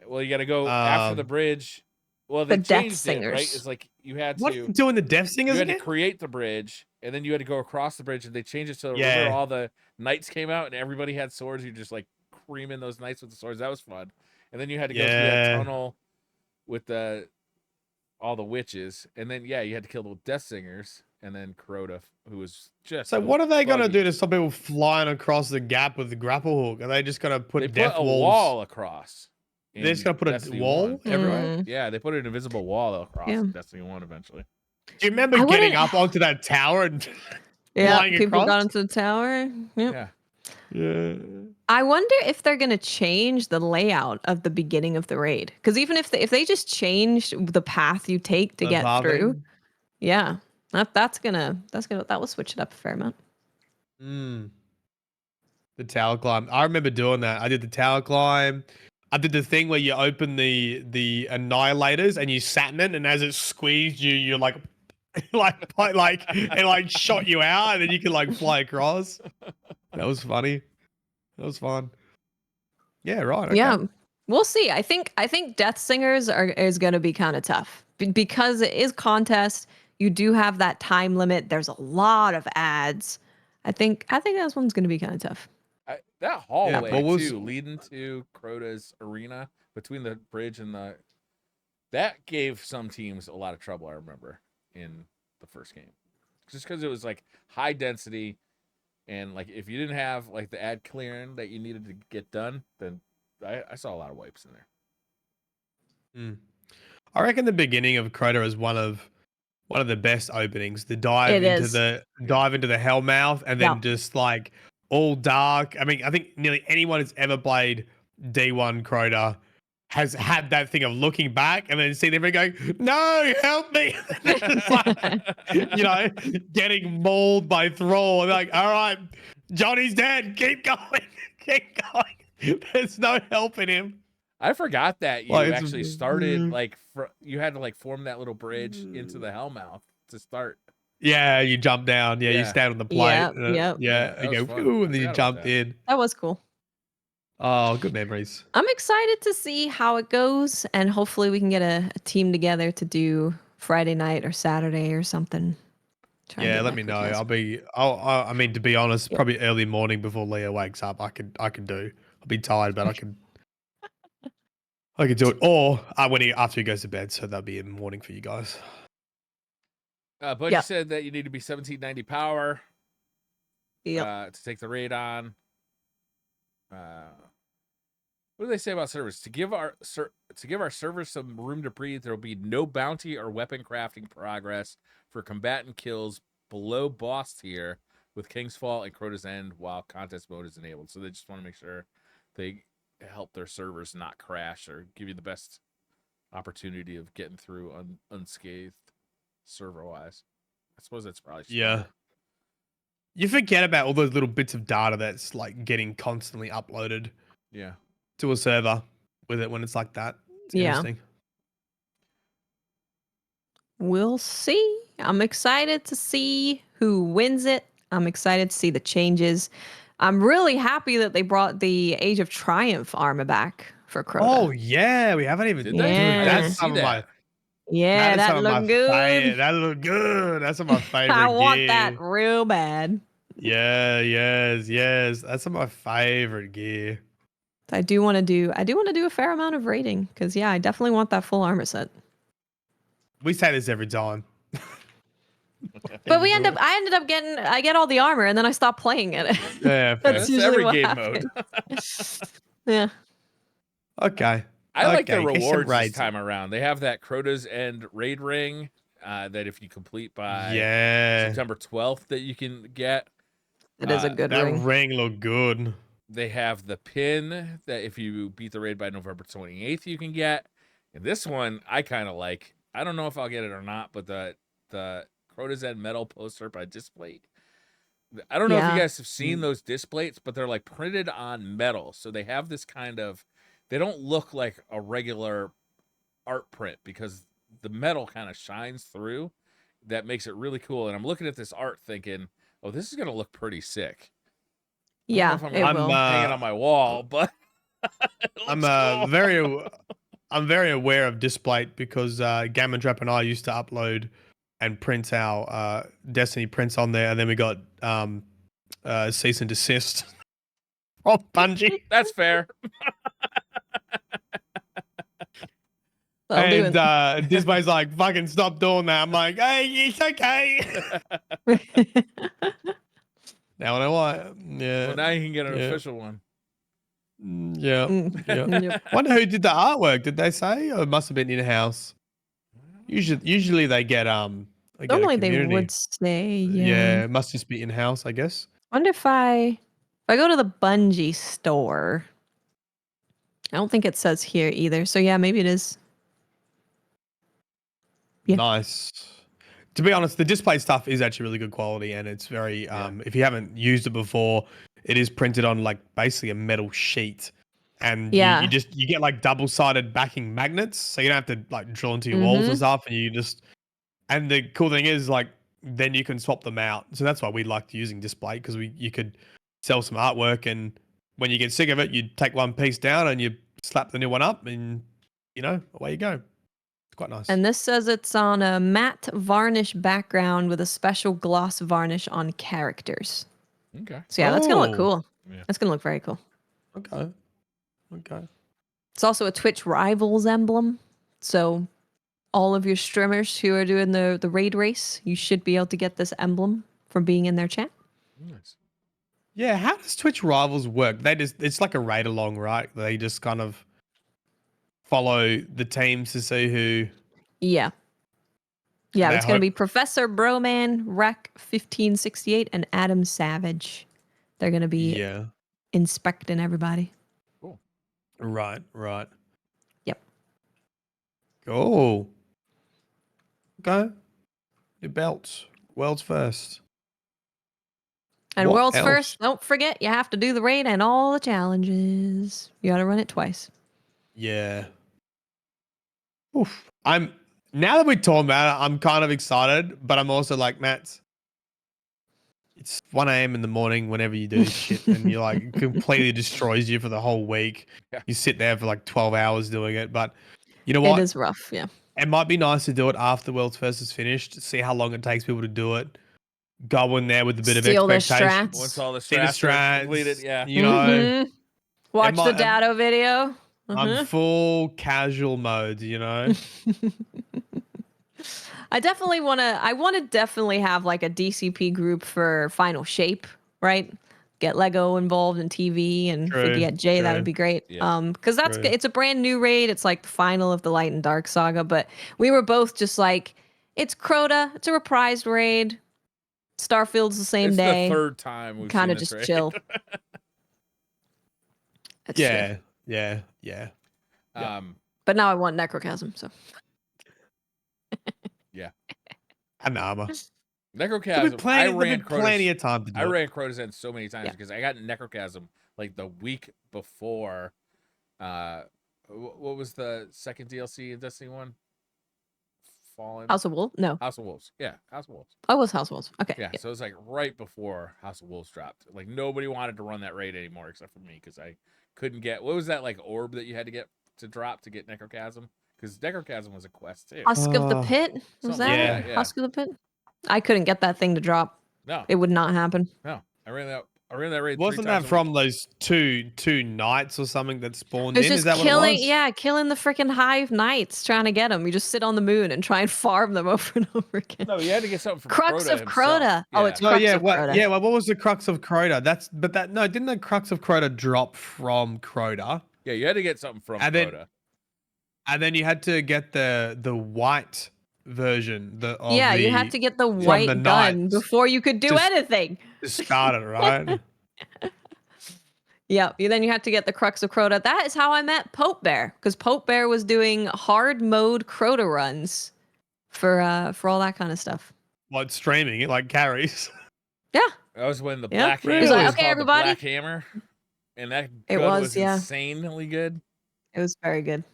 Well, you got to go after the Um, bridge. Well, they The Death changed it, right? Singers. It's like you had What to doing the Death you Singers had to again? create the bridge, and then you had to go across the bridge, and they changed it so Yeah. remember all the knights came out, and everybody had swords. You just like creaming those knights with the swords. That was fun. And then you had to go through that Yeah. tunnel with all the witches, and then you had to kill the Death Singers, and then Crota, who was just So what are they gonna buggy. do to stop people flying across the gap with the grapple hook? Are they just gonna put They put death a walls? wall across. They're just gonna put a Destiny wall 1. everywhere? Yeah, they put an invisible wall across Yeah. in Destiny 1 eventually. Do you remember I getting wouldn't- up onto that tower and Yeah, flying people across? got into the tower. Yep. Yeah. Yeah. I wonder if they're gonna change the layout of the beginning of the raid. Because even if they just changed the path you take to The get through, pathing? yeah, that will switch it up a fair amount. Mm. The tower climb. I remember doing that. I did the tower climb. I did the thing where you open the annihilators and you sat in it, and as it squeezed you, you're like, it like shot you out, and then you can like fly across. That was funny. That was fun. Yeah, right. Okay. Yeah, we'll see. I think Death Singers is going to be kind of tough because it is contest. You do have that time limit. There's a lot of ads. I think that one's going to be kind of tough. That hallway what was- too, leading to Crota's arena between the bridge and that gave some teams a lot of trouble. I remember in the first game, just because it was like high density, and like if you didn't have like the ad clearing that you needed to get done, then I saw a lot of wipes in there. I reckon the beginning of Crota is one of the best openings. The dive It into is. the hell mouth, and then Yep. just like all dark. I mean, I think nearly anyone who's ever played D1 Crota has had that thing of looking back and then seeing everyone going, "No, help me!" It's like, getting mauled by Thrall. And like, all right, Johnny's dead. Keep going, keep going. There's no helping him. I forgot that you Like, actually started like you had to like form that little bridge into the Hellmouth to start. Yeah, you jump down. Yeah, you Yeah. stand on the plate. Yep, yep. Yeah, and that you was go, fun. "Ooh," I and then you forgot about jump that. in. That was cool. Oh, good memories. I'm excited to see how it goes, and hopefully we can get a team together to do Friday night or Saturday or something. Try and Yeah, get let back me with know. guys. I mean, to be honest, Yep. probably early morning before Leah wakes up. I could do. I'll be tired, but I could do it. Or after he goes to bed, so that'll be in the morning for you guys. But you Yep. said that you need to be 1790 power Yep. to take the raid on. What do they say about servers? To give our servers some room to breathe, there will be no bounty or weapon crafting progress for combatant kills below boss tier with King's Fall and Crota's End while contest mode is enabled. So they just want to make sure they help their servers not crash or give you the best opportunity of getting through unscathed server wise. I suppose that's probably smart. Yeah. You forget about all those little bits of data that's like getting constantly uploaded Yeah. to a server with it when it's like that. It's Yeah. interesting. We'll see. I'm excited to see who wins it. I'm excited to see the changes. I'm really happy that they brought the Age of Triumph armor back for Crota. Oh yeah, we haven't even. Did Dude, they? Yeah. I didn't that's see some of my. that. Yeah, That is that some of my looked good. That look good. That's some of my favorite. I want gear. that real bad. Yeah, yes. That's some of my favorite gear. I do want to do a fair amount of raiding because yeah, I definitely want that full armor set. We say this every time. But I ended up I get all the armor and then I stop playing it. Yeah, fair. That's usually every what game mode. happens. Yeah. Okay. I like the Okay, get some rewards this raids. time around. They have that Crota's End raid ring that if you complete by Yeah. September 12th that you can get. It is a good That ring. ring looked good. They have the pin that if you beat the raid by November 28th you can get. And this one I kind of like. I don't know if I'll get it or not, but the Crota's End metal poster by Displate. I don't know if you Yeah. guys have seen those displays, but they're like printed on metal. So they have this kind of, they don't look like a regular art print because the metal kind of shines through. That makes it really cool. And I'm looking at this art thinking, oh, this is going to look pretty sick. Yeah, I don't know if it I'm will. hanging on my wall, but it I'm looks cool. I'm very aware of Displate because Gammon Trap and I used to upload and print our Destiny prints on there, and then we got cease and desist from Bungie. That's fair. I'll do And it. Displate's like, fucking stop doing that. I'm like, hey, it's okay. Now I know why. Yeah. Well, now you can get an Yeah. official one. Yeah. Yeah. Yep. Wonder who did the artwork. Did they say? Or it must have been in house. Usually they get a Normally they community. would say, Yeah, it must just be in house, I guess. Wonder if I go to the Bungie store. I don't think it says here either. So yeah, maybe it is. Yeah. Nice. To be honest, the display stuff is actually really good quality, and it's very. If you haven't used it before, it is printed on like basically a metal sheet, and Yeah. you get like double-sided backing magnets, so you don't have to like drill into your walls and Mm-hmm. stuff, and and the cool thing is like then you can swap them out. So that's why we liked using display, because you could sell some artwork, and when you get sick of it, you take one piece down and you slap the new one up, and away you go. It's quite nice. And this says it's on a matte varnish background with a special gloss varnish on characters. Okay. So yeah, that's gonna look Oh. cool. Yeah. That's gonna look very cool. Okay. It's also a Twitch Rivals emblem. So all of your streamers who are doing the raid race, you should be able to get this emblem from being in their chat. Nice. Yeah, how does Twitch Rivals work? It's like a raid along, right? They just kind of follow the teams to see who. Yeah. Yeah, They it's going to hope- be Professor Broman, Rec 1568, and Adam Savage. They're going to be Yeah. inspecting everybody. Cool. Right. Yep. Oh. Okay. New belts. World's first. And What world's else? first, don't forget, you have to do the raid and all the challenges. You got to run it twice. Yeah. Oof. Now that we're talking about it, I'm kind of excited, but I'm also like, Matt, it's 1 a.m. in the morning whenever you do this shit, and you're like, it completely destroys you for the whole week. Yeah. You sit there for like 12 hours doing it, but you know It what? is rough, yeah. It might be nice to do it after World's First is finished, see how long it takes people to do it. Go in there with a bit Steal of their expectation. strats. Once all the See the strats are strats, completed, yeah. You know, Mhm. Watch the might- Dado video. I'm Mhm. full casual mode, I definitely want to. I want to definitely have like a DCP group for Final Shape, right? Get Lego involved in TV, and if we could True, get Jay, that true. would be great. Yeah. Because True. it's a brand new raid. It's like the final of the Light and Dark saga. But we were both just like, it's Crota. It's a reprised raid. Starfield's the same It's day. the third time we've Kind seen of this just raid. chill. It's true. Yeah. Yeah. But now I want Necrochasm. So And armor. Necrochasm. I ran plenty Crota's. of time to do I it. ran Crota's End so many times Yeah. because I got Necrochasm like the week before. What was the second DLC in Destiny 1? Fallen. House of Wolves? No. House of Wolves. Yeah, House of Wolves. Oh, it was House of Wolves. Okay. Yeah, so it was like right before House of Wolves dropped. Like nobody wanted to run that raid anymore except for me because I couldn't get what was that like orb that you had to get to drop to get Necrochasm? Because Necrochasm was a quest too. Husk of the Pit? Was something that like it? that, yeah. Husk of the Pit? I couldn't get that thing to drop. No, It would not happen. no. I ran that raid. Wasn't 3 that times a from week. those two knights or something that spawned It was in? just Is that killing, what it was? yeah, killing the freaking hive knights trying to get them. You just sit on the moon and try and farm them over and over again. No, you had to get something from Crux Crota of himself. Crota. Oh, it's No, Crux yeah, of what? Crota. Yeah, well, what was the Crux of Crota? Didn't the Crux of Crota drop from Crota? Yeah, you had to get something from And then- Crota. And then you had to get the white version. You had to get the from white the gun knights before you could do to- anything. to start it, right? Yeah, then you had to get the Crux of Crota. That is how I met Pope Bear, because Pope Bear was doing hard mode Crota runs for all that kind of stuff. Like streaming it like carries. Yeah, That was when the Yeah. Black He was Hammer like, was "Okay, called everybody." the Black Hammer, and that It gun was, yeah. insanely good. it was very good.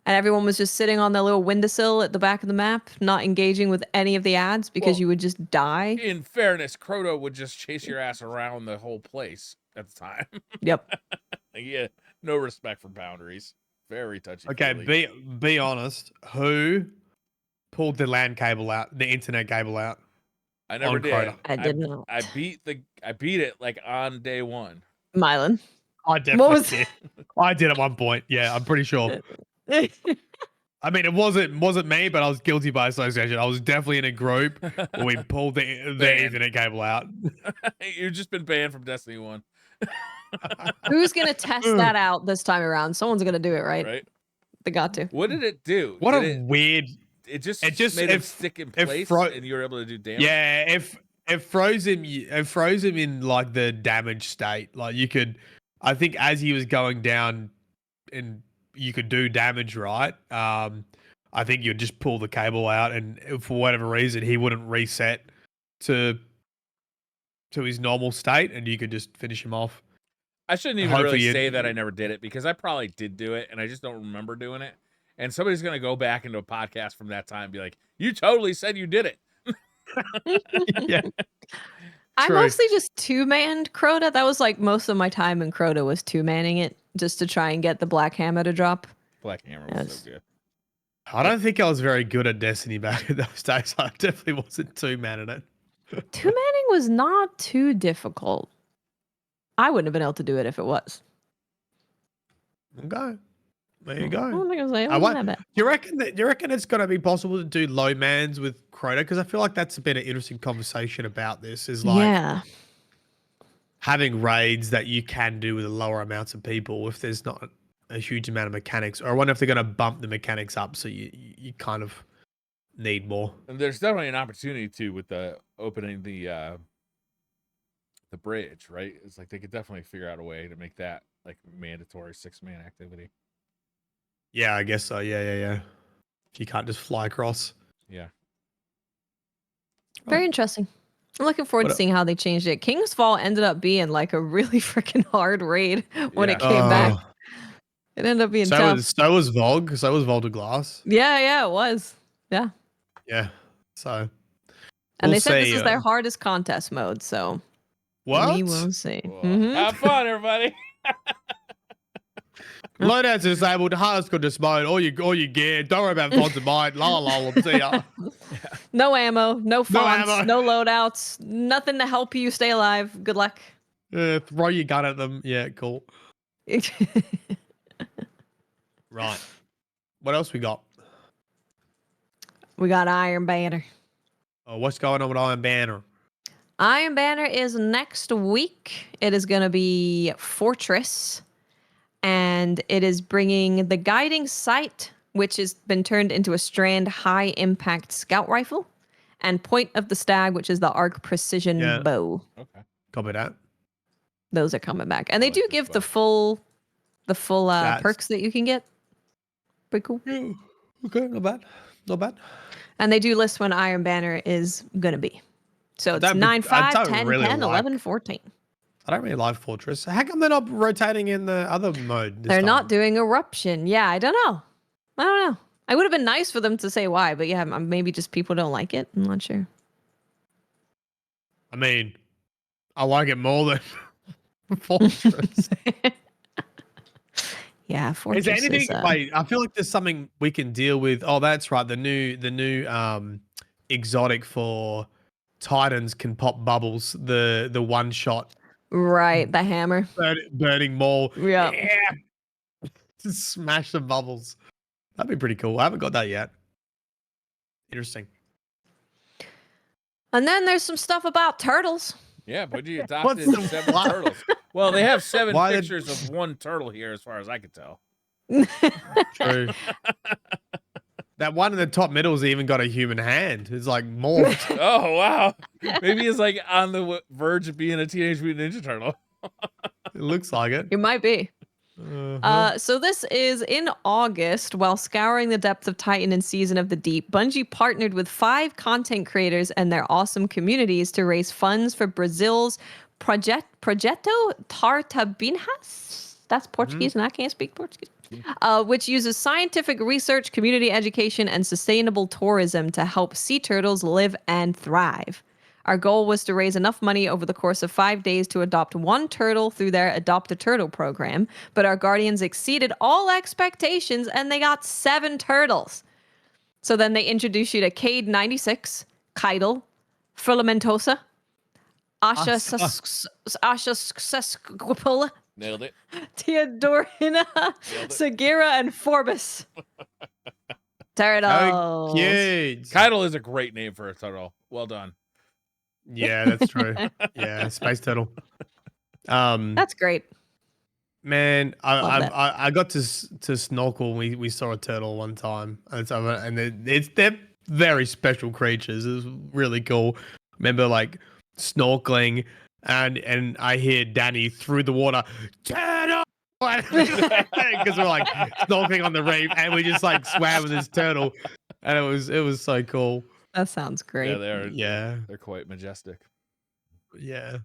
And everyone was just sitting on their little windowsill at the back of the map, not engaging with any of the ads because Well, you would just die. In fairness, Crota would just chase your ass around the whole place at the time. Yep. Like, yeah, no respect for boundaries. Very touchy. Okay, be honest. Who pulled the LAN cable out, the internet cable out? I never on did. Crota. I did not. I beat it like on day one. Mylan. I definitely was- did. I did at one point. Yeah, I'm pretty sure. I mean, it wasn't me, but I was guilty by association. I was definitely in a group where we pulled the Banned. Ethernet cable out. You've just been banned from Destiny 1, Who's going to test that out this time around? Someone's going to do it, right? right? They got to. What did it do? What Did a weird. it just it just- made him if- stick in if place Fro- and you were able to do damage? Yeah, if it froze him, it froze him in like the damage state. Like you could, I think, as he was going down, and you could do damage, right? I think you'd just pull the cable out, and for whatever reason, he wouldn't reset to his normal state, and you could just finish him off. I shouldn't even Hopefully really you- say that I never did it because I probably did do it and I just don't remember doing it. And somebody's gonna go back into a podcast from that time and be like, "You totally said you did it." yeah. I True. mostly just two-manned Crota. That was like most of my time in Crota was two-manning it just to try and get the Black Hammer to drop. Black Hammer was Yes. so good. I don't think I was very good at Destiny back in those days. I definitely wasn't too mad at it. Two-manning was not too difficult. I wouldn't have been able to do it if it was. Okay. There you I go. don't think it was, like, it I wasn't want, that bad. you reckon it's gonna be possible to do low mans with Crota? Because I feel like that's been an interesting conversation about this. Is like Yeah. having raids that you can do with lower amounts of people if there's not a huge amount of mechanics. Or I wonder if they're gonna bump the mechanics up so you kind of need more. And there's definitely an opportunity too with the opening the bridge, right? It's like they could definitely figure out a way to make that like mandatory 6-man activity. Yeah, I guess so. Yeah. If you can't just fly across. Yeah. Very interesting. I'm looking forward What to a- seeing how they changed it. King's Fall ended up being like a really freaking hard raid when Yeah. it came back. Oh. It ended up being So tough. was Vogue. So was Volta Glass. Yeah, it was. Yeah. Yeah. So And we'll they said this see, is their hardest contest mode, so what? we will see. Well, Mhm. Have fun, everybody. Loadouts disabled, hardest good mode, all you gear. Don't worry about Volta Mine. La la la. See ya. No ammo, no fonts, ammo. no loadouts, nothing to help you stay alive. Good luck. Throw your gun at them. Yeah, cool. Right. What else we got? We got Iron Banner. Oh, what's going on with Iron Banner? Iron Banner is next week. It is going to be Fortress, and it is bringing the guiding sight, which has been turned into a strand high impact scout rifle, and Point of the Stag, which is the arc precision Yeah. bow. Okay. Copy that. Those are coming back, and they like do this give bow. the full Stats. perks that you can get. Pretty cool. Yeah. Okay, not bad. Not bad. And they do list when Iron Banner is gonna be. So it's don't 9, be- I 5, don't 10, really 10, like- 11, 14. I don't really like Fortress. How come they're not rotating in the other mode? This They're time? not doing Eruption. Yeah, I don't know. I would have been nice for them to say why, but yeah, maybe just people don't like it. I'm not sure. I mean, I like it more than Fortress. Yeah, Fortress Is there anything? is, Wait, I feel like there's something we can deal with. Oh, that's right. The new exotic for Titans can pop bubbles. The one shot right, the hammer. burning maul. Yeah. Just smash the bubbles. That'd be pretty cool. I haven't got that yet. Interesting. And then there's some stuff about turtles. Yeah, but you What's adopted the- 7 why- turtles. Well, they have 7 Why did- pictures of one turtle here, as far as I could tell. True. That one in the top middle's even got a human hand. It's like morphed. Oh wow! Maybe he's like on the verge of being a Teenage Mutant Ninja Turtle. It looks like it. It might be. Uh-huh. So this is in August. While scouring the depths of Titan and Season of the Deep, Bungie partnered with 5 content creators and their awesome communities to raise funds for Brazil's Projeto Tartabinhas. That's Portuguese, and I can't speak Portuguese. Which uses scientific research, community education, and sustainable tourism to help sea turtles live and thrive. Our goal was to raise enough money over the course of 5 days to adopt 1 turtle through their Adopt a Turtle program, but our guardians exceeded all expectations and they got 7 turtles. So then they introduce you to Cade 96, Keitel, Filamentosa, Asha Sesquipola, Nailed it. Theodorina, Sagira, and Forbus. Turtles. Cute. Keitel is a great name for a turtle. Well done. Yeah, that's true. Yeah, space turtle. That's great. Man, Love that. I got to snorkel. We saw a turtle one time, and they're very special creatures. It was really cool. Remember, like snorkeling, and I hear Danny through the water, turtle, because we're like snorkeling on the reef, and we just like swam with this turtle, and it was so cool. That sounds great. Yeah, Yeah, they're quite majestic. yeah.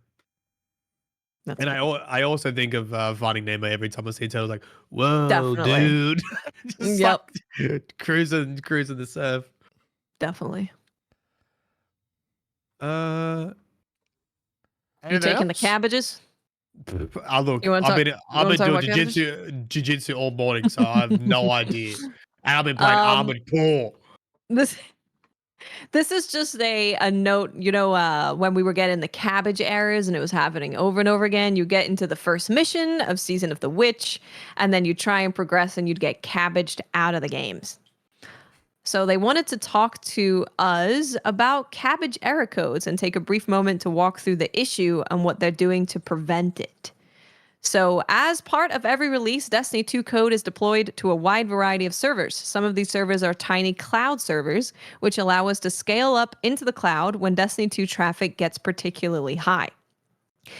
That's And good. I also think of Finding Nemo every time I see a turtle. Like, whoa, Definitely. dude, just Yep. like cruising the surf. Definitely. Uh, You anything taking the else? cabbages? Look, You want to talk? You I've want been to talk doing about cabbages? jiu-jitsu all morning, so I have no idea. And I've been playing um, Armored Core. this this is just a note. When we were getting the cabbage errors and it was happening over and over again, you get into the first mission of Season of the Witch, and then you try and progress, and you'd get cabbaged out of the games. So they wanted to talk to us about cabbage error codes and take a brief moment to walk through the issue and what they're doing to prevent it. So, as part of every release, Destiny 2 code is deployed to a wide variety of servers. Some of these servers are tiny cloud servers, which allow us to scale up into the cloud when Destiny 2 traffic gets particularly high.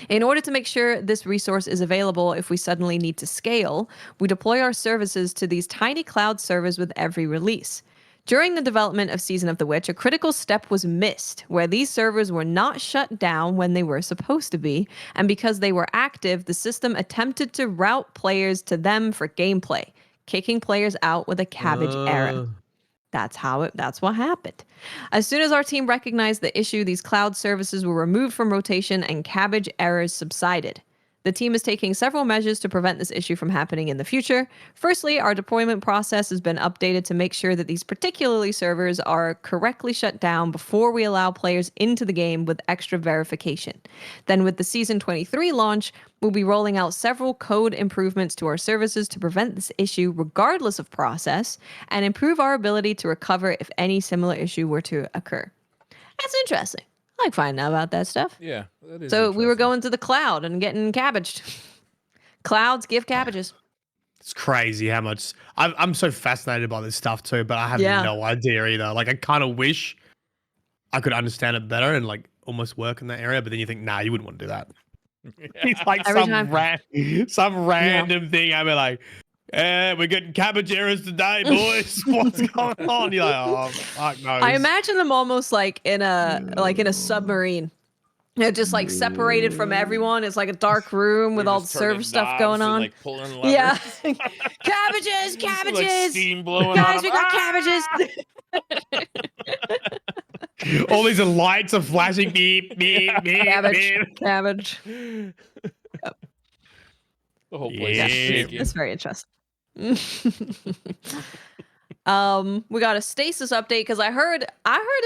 In order to make sure this resource is available if we suddenly need to scale, we deploy our services to these tiny cloud servers with every release. During the development of Season of the Witch, a critical step was missed, where these servers were not shut down when they were supposed to be, and because they were active, the system attempted to route players to them for gameplay, kicking players out with a cabbage error. Uh, That's what happened. As soon as our team recognized the issue, these cloud services were removed from rotation and cabbage errors subsided. The team is taking several measures to prevent this issue from happening in the future. Firstly, our deployment process has been updated to make sure that these particularly servers are correctly shut down before we allow players into the game with extra verification. Then with the Season 23 launch, we'll be rolling out several code improvements to our services to prevent this issue regardless of process and improve our ability to recover if any similar issue were to occur. That's interesting. I like finding out about that stuff. Yeah, that is So we were interesting. going to the cloud and getting cabbaged. Clouds give cabbages. it's crazy how much I'm so fascinated by this stuff too, but I have Yeah. no idea either. Like, I kind of wish I could understand it better and like almost work in that area, but then you think, nah, you wouldn't want to do that. It's like Every some time. random thing. I'd be like, we're getting cabbage errors today, boys. What's going on? You're like, oh, fuck knows. I imagine them almost like in a submarine. They're just like separated from everyone. It's like a dark room with They're all the just server turning stuff knobs going and, on. like pulling levers. Yeah. Cabbages, Like cabbages. steam blowing Guys, on we them. got cabbages. All these lights are flashing. Beep, beep, beep, Cabbage, beep. cabbage. The whole place Yeah, is Yeah. shaking. it's very interesting. We got a stasis update because I heard at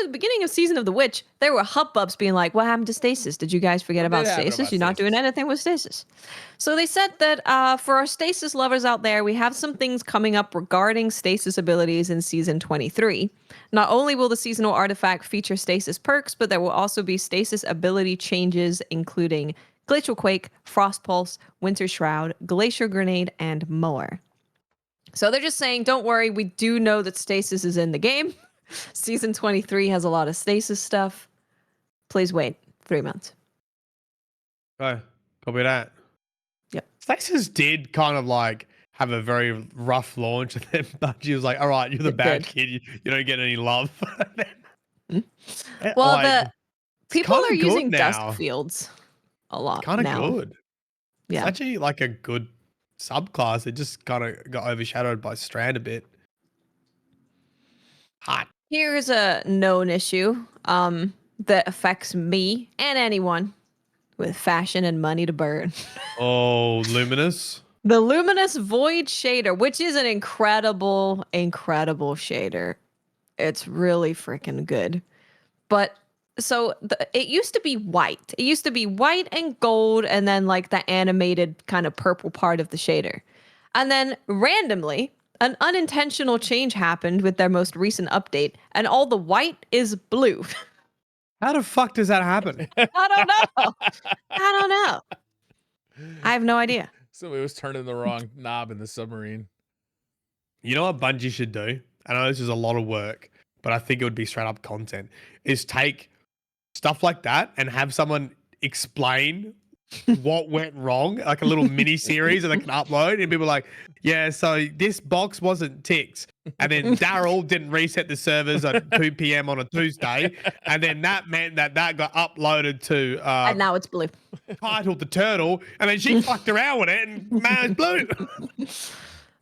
the beginning of Season of the Witch there were hubbubs being like, "What happened to stasis? Did you guys forget What about did happen stasis? about You're not doing stasis?" anything with stasis." So they said that for our stasis lovers out there, we have some things coming up regarding stasis abilities in Season 23. Not only will the seasonal artifact feature stasis perks, but there will also be stasis ability changes, including Glacial Quake, Frost Pulse, Winter Shroud, Glacier Grenade, and more. So they're just saying, don't worry, we do know that stasis is in the game. Season 23 has a lot of stasis stuff. Please wait 3 months. Oh, copy that. Yep. Stasis did kind of like have a very rough launch, and then Bungie was like, "All right, you're the It bad did. kid. You don't get any love." Well, Like, the it's people kind are of good using dusk now. fields a lot Kind of now. good. It's Yeah. actually like a good subclass. It just kind of got overshadowed by Strand a bit. Hot. Here's a known issue that affects me and anyone with fashion and money to burn. Oh, Luminous. The Luminous Void shader, which is an incredible, incredible shader. It's really freaking good. But it used to be white. It used to be white and gold, and then like the animated kind of purple part of the shader. And then randomly, an unintentional change happened with their most recent update, and all the white is blue. How the fuck does that happen? I don't know. I don't know. I have no idea. Somebody was turning the wrong knob in the submarine. You know what Bungie should do? I know this is a lot of work, but I think it would be straight up content. Is take stuff like that and have someone explain what went wrong, like a little mini series that they can upload, and people are like, yeah, so this box wasn't ticked. And then Daryl didn't reset the servers at 2 p.m. on a Tuesday, and then that meant that got uploaded to And now it's blue. titled the turtle, and then she fucked around with it, and man, it's blue.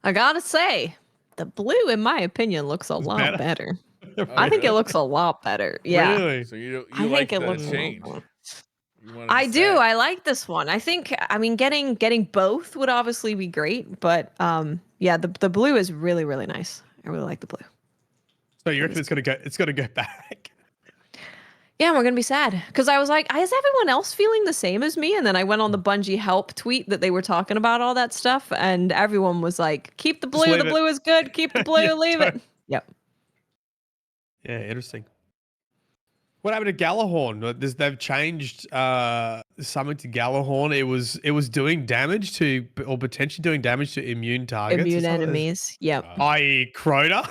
I gotta say, the blue, in my opinion, looks a lot better. I think it looks a lot better. Yeah. Really? So you I like think it the looks a lot change? better. You wanted I to do. say. I like this one. I mean, getting both would obviously be great, but yeah, the blue is really, really nice. I really like the blue. So you reckon it's gonna go back? Yeah, we're gonna be sad because I was like, is everyone else feeling the same as me? And then I went on the Bungie help tweet that they were talking about all that stuff, and everyone was like, "Keep the Just blue. leave The it." blue is good. Keep the blue. Yeah, leave it." Yep. Yeah, interesting. What happened to Galahorn? They've changed something to Galahorn. It was doing damage to, or potentially doing damage to immune targets. Immune enemies. Yep. I.e. Crota.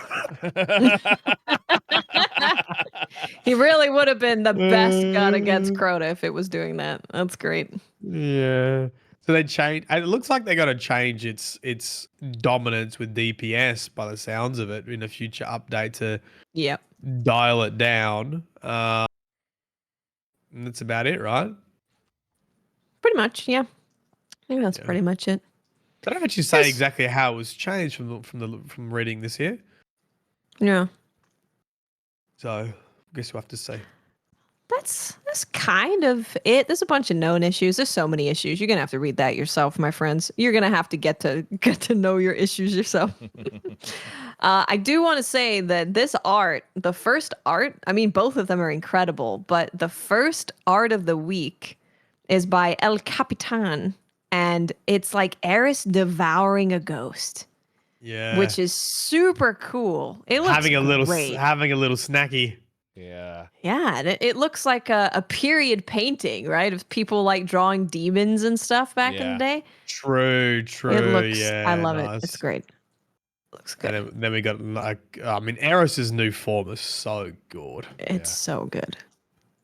He really would have been the best gun against Uh, Crota if it was doing that. That's great. Yeah. So they changed. It looks like they're going to change its dominance with DPS by the sounds of it in a future update to Yep. dial it down. And that's about it, right? Pretty much. Yeah. I think that's Yeah. pretty much it. They don't actually say Yes. exactly how it was changed from reading this here. Yeah. So I guess we'll have to see. That's kind of it. There's a bunch of known issues. There's so many issues. You're gonna have to read that yourself, my friends. You're gonna have to get to know your issues yourself. I do want to say that this art, the first art, I mean, both of them are incredible, but the first art of the week is by El Capitan, and it's like Eris devouring a ghost, Yeah. which is super cool. It looks having a little great. snacky. Yeah. Yeah, and it looks like a period painting, right? Of people like drawing demons and stuff back in Yeah. the day. True. It looks, Yeah, I love it. nice. It's great. Looks good. And then we got like, I mean, Eris's new form is so good. It's so good.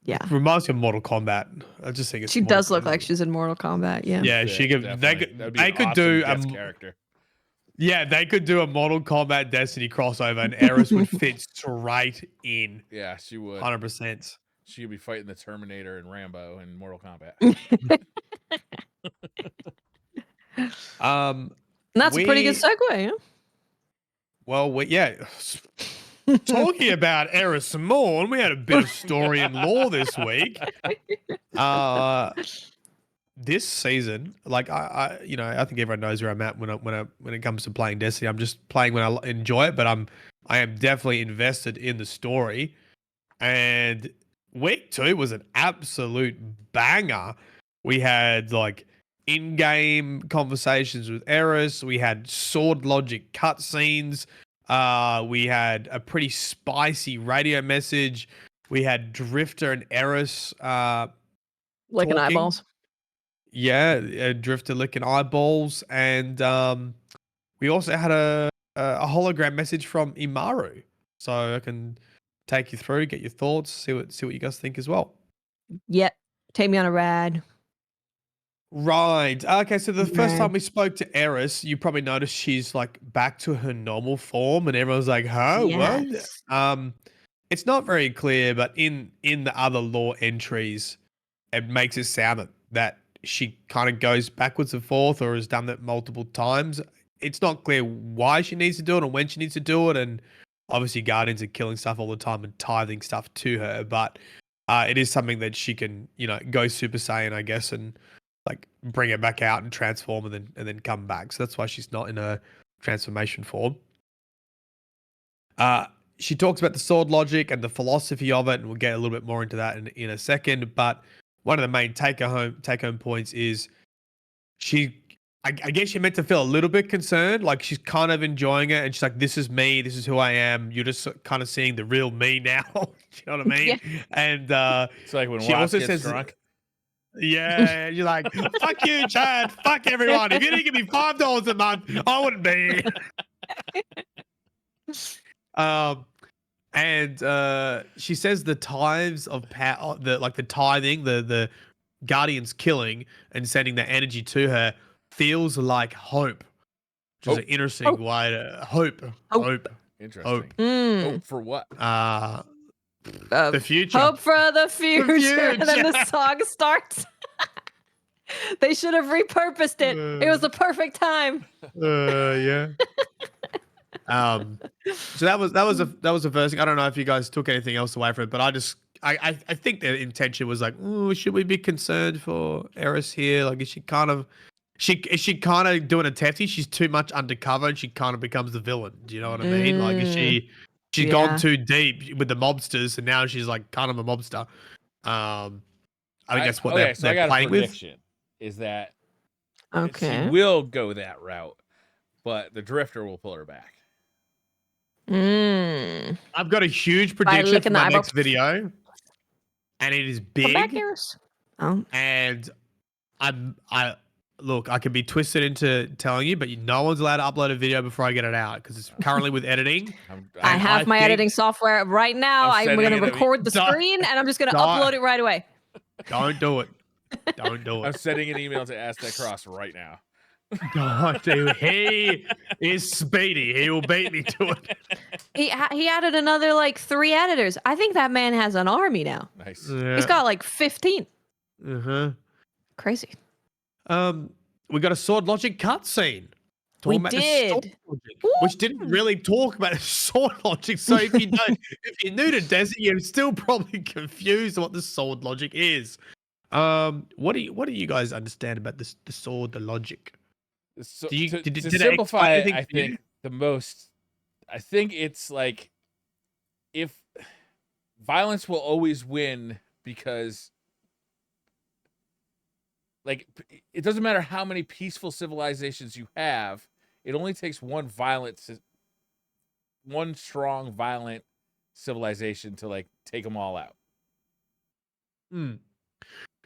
Yeah. Reminds me of Mortal Kombat. I just think it's. She does look like she's in Mortal Kombat. Yeah. Yeah, Yeah, she could. definitely. That'd be They an could awesome do guest character. Yeah, they could do a Mortal Kombat Destiny crossover, and Eris would fit straight in. Yeah, she would. 100%. She could be fighting the Terminator and Rambo in Mortal Kombat. And that's a pretty good segue. Huh? Well, yeah. Talking about Eris Morn, we had a bit of story and lore this week. This season, like I think everyone knows where I'm at when it comes to playing Destiny. I'm just playing when I enjoy it, but I am definitely invested in the story. And week 2 was an absolute banger. We had like in-game conversations with Eris. We had sword logic cutscenes. We had a pretty spicy radio message. We had Drifter and Eris Licking talking. eyeballs. Yeah, Drifter licking eyeballs, and we also had a hologram message from Imaru. So I can take you through, get your thoughts, see what you guys think as well. Yep. Take me on a ride. Right. Okay, so the first time we spoke to Eris, you probably noticed she's like back to her normal form, and everyone's like, "Huh? Yes. What?" It's not very clear, but in the other lore entries, it makes it sound that she kind of goes backwards and forth, or has done that multiple times. It's not clear why she needs to do it or when she needs to do it, and obviously Guardians are killing stuff all the time and tithing stuff to her, but it is something that she can, go Super Saiyan, I guess, and like bring it back out and transform and then come back. So that's why she's not in her transformation form. She talks about the sword logic and the philosophy of it, and we'll get a little bit more into that in a second. But one of the main take home points is I guess you're meant to feel a little bit concerned, like she's kind of enjoying it, and she's like, "This is me. This is who I am. You're just kind of seeing the real me now." You know what I mean? Yeah. And It's like when she Wasp also gets says, drunk. yeah, you're like, "Fuck you, Chad. Fuck everyone. If you didn't give me $5 a month, I wouldn't be here." And she says the tithes of power, the tithing, the Guardians killing and sending that energy to her feels like hope, which is an interesting way to hope. Interesting. Mm. Hope for what? The future. Hope for the future. future. And then the song starts. They should have repurposed it. It was the perfect time. Yeah. So that was the first thing. I don't know if you guys took anything else away from it, but I think their intention was like, oh, should we be concerned for Eris here? Like, is she kind of doing a Tefty? She's too much undercover, and she kind of becomes the villain. Do you know what I mean? Like, is she's gone too deep with the mobsters, and now she's like kind of a mobster. I think that's what they're I got playing a with. prediction. Is that Okay. she will go that route, but the Drifter will pull her back. I've got a huge prediction for my next video, and it is big. Come back, Eris. Oh. And look, I can be twisted into telling you, but no one's allowed to upload a video before I get it out because it's currently with editing. I have my editing software right now. I'm going to record the screen, and I'm just going to upload it right away. Don't do it. Don't do it. I'm sending an email to Aztec Cross right now. God, dude, he is speedy. He will beat me to it. He added another like 3 editors. I think that man has an army now. Nice. Yeah. He's got like 15. Crazy. We got a Sword Logic cutscene. We did. Which didn't really talk about Sword Logic. So if you're new to Desi, you're still probably confused what the Sword Logic is. What do you guys understand about the sword, the logic? So, to simplify it, I think I think it's like if violence will always win because like it doesn't matter how many peaceful civilizations you have, it only takes one strong violent civilization to like take them all out.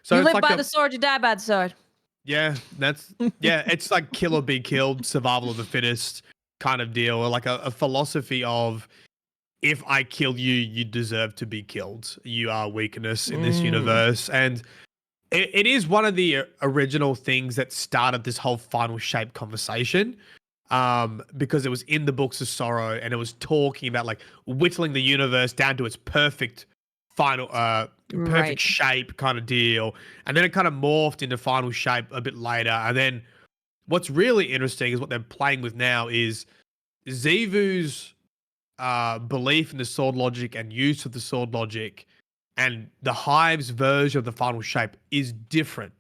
So you live by the sword, you die by the sword. Yeah, it's like kill or be killed, survival of the fittest kind of deal, or like a philosophy of if I kill you, you deserve to be killed. You are weakness in this universe. And it is one of the original things that started this whole final shape conversation. Because it was in the Books of Sorrow and it was talking about like whittling the universe down to its perfect final perfect shape kind of deal, and then it kind of morphed into final shape a bit later. And then what's really interesting is what they're playing with now is Xivu's belief in the sword logic and use of the sword logic, and the Hive's version of the final shape is different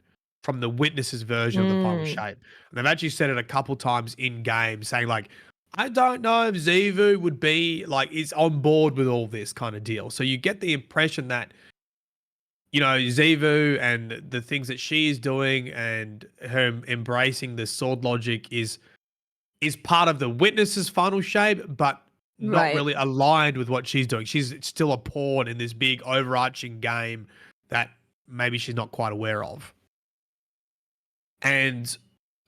from the Witness's version of the final shape. And they've actually said it a couple times in game, saying like, I don't know if Xivu would be like is on board with all this kind of deal. So you get the impression that, you know, Xivu and the things that she is doing and her embracing the sword logic is part of the Witness's final shape, but not really aligned with what she's doing. She's still a pawn in this big overarching game that maybe she's not quite aware of. And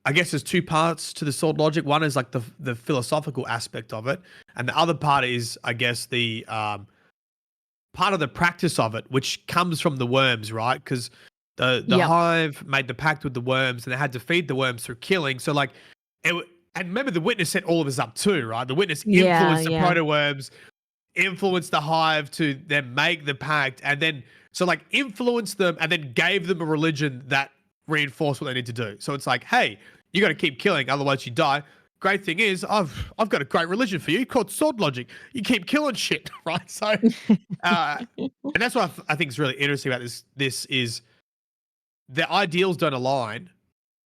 I guess there's 2 parts to the sword logic. One is like the philosophical aspect of it, and the other part is, I guess, the part of the practice of it, which comes from the worms, right? Because the Hive made the pact with the worms, and they had to feed the worms through killing. So like, and remember, the Witness set all of us up too, right? The Witness influenced the proto-worms, influenced the Hive to then make the pact, and then so like influenced them, and then gave them a religion that reinforced what they need to do. So it's like, hey, you got to keep killing, otherwise you die. Great thing is, I've got a great religion for you called sword logic. You keep killing shit, right? So, and that's what I think is really interesting about this is the ideals don't align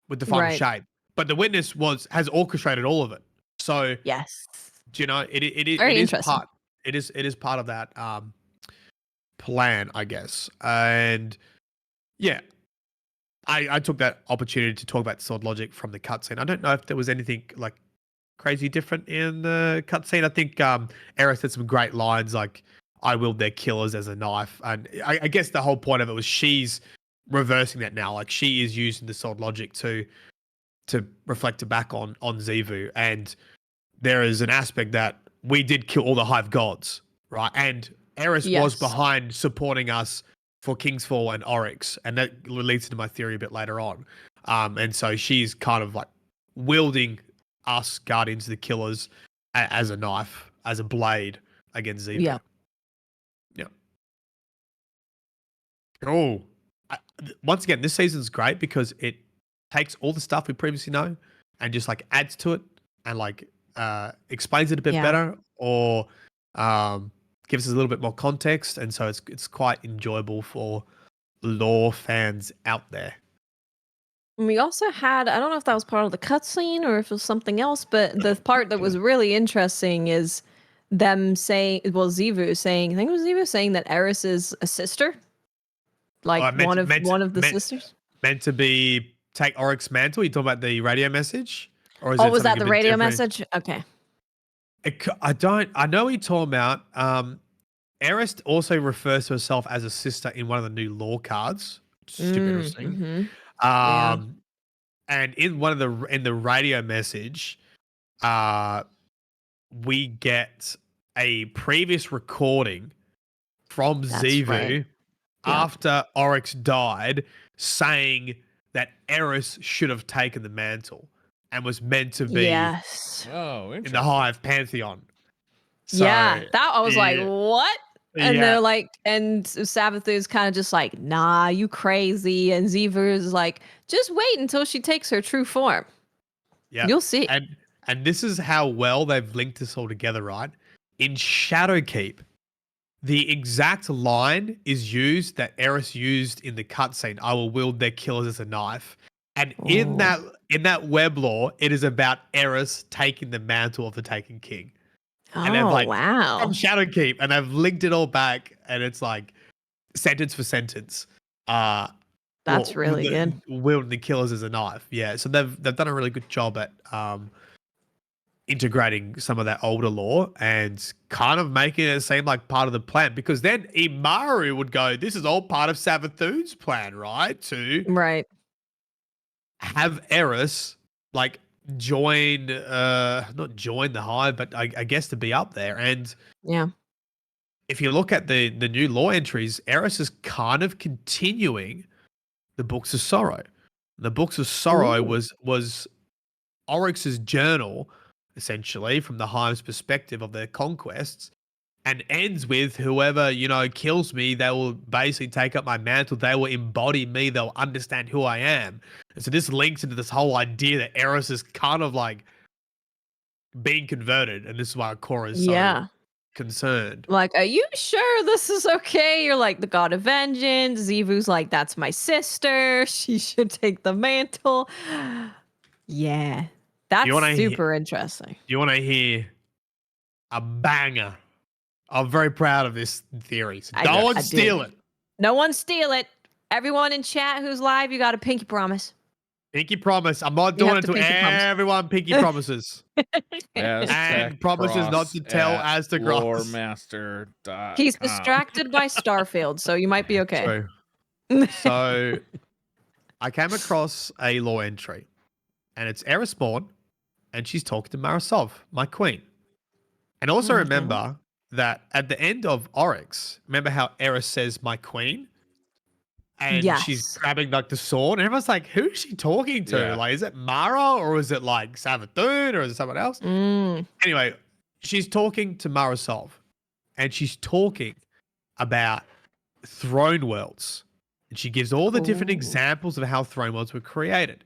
with the final shape, but the Witness has orchestrated all of it. So yes, you know, it is part. It is part of that plan, I guess. And yeah, I took that opportunity to talk about sword logic from the cutscene. I don't know if there was anything like crazy different in the cutscene. I think Eris said some great lines like, I willed their killers as a knife. And I guess the whole point of it was she's reversing that now. Like, she is using the sword logic to reflect it back on Xivu. And there is an aspect that we did kill all the Hive gods, right? And Eris was behind supporting us for Kingsfall and Oryx, and that leads into my theory a bit later on. And so she's kind of like wielding us Guardians of the Killers as a knife. as a blade against Xivu. Yeah. Yeah. Oh, once again, this season's great because it takes all the stuff we previously know and just like adds to it and like explains it a bit Yeah. better or gives us a little bit more context, and so it's quite enjoyable for lore fans out there. And we also had, I don't know if that was part of the cutscene or if it was something else, but the part that was really interesting is them saying, well, Xivu saying, I think it was Xivu saying that Eris is a sister, like one of the sisters. Meant to be take Oryx's mantle. You talking about the radio message, or is Oh, it was something that a the bit radio different? message? Okay. I don't. I know he talking about. Eris also refers to herself as a sister in one of the new lore cards. Super interesting. Mm-hmm. Yeah. And in one of the radio message, we get a previous recording from That's Xivu right. Yeah. after Oryx died, saying that Eris should have taken the mantle and was meant to be Yes. Oh, in the interesting. Hive Pantheon. So, Yeah. That I was like, yeah, what? And yeah, they're like, and Sabathu is kind of just like, nah, you crazy. And Xivu is like, just wait until she takes her true form. yeah. You'll see. And this is how well they've linked this all together, right? In Shadowkeep, the exact line is used that Eris used in the cutscene. I will wield their killers as a knife. And in Oh. that web lore, it is about Eris taking the mantle of the Taken King. And they've Oh, like wow. from Shadowkeep, and they've linked it all back, and it's like sentence for sentence. That's really good. Wielding the killers as a knife. Yeah. So they've done a really good job at integrating some of that older lore and kind of making it seem like part of the plan, because then Imaru would go, this is all part of Savathun's plan, right? To Right. have Eris like join not join the Hive, but I guess to be up there. And Yeah. if you look at the new lore entries, Eris is kind of continuing the Books of Sorrow. The Books of Sorrow Ooh. was Oryx's journal, essentially, from the Hive's perspective of their conquests, and ends with whoever, kills me, they will basically take up my mantle, they will embody me, they'll understand who I am. And so this links into this whole idea that Eris is kind of like being converted, and this is why Korra is so concerned. Like, are you sure this is okay? You're like the god of vengeance. Xivu's like, that's my sister. She should take the mantle. Yeah. That's super interesting. Do you want to hear a banger? I'm very proud of this theory. So no one steal it. No one steal it. Everyone in chat who's live, you got a pinky promise. Pinky promise. I'm not doing it to everyone. Pinky promises. And promises not to tell as to Loremaster. He's distracted by Starfield, so you might be okay. True. So I came across a lore entry, and it's Eris Born, and she's talking to Marasov, my queen. And also remember that at the end of Oryx, remember how Eris says my queen? And she's grabbing like the sword, and everyone's like, who is she talking to? Yeah. Like, is it Mara, or is it like Savathun, or is it someone else? Anyway, she's talking to Marasov, and she's talking about throne worlds. And she gives all the different examples of how throne worlds were created.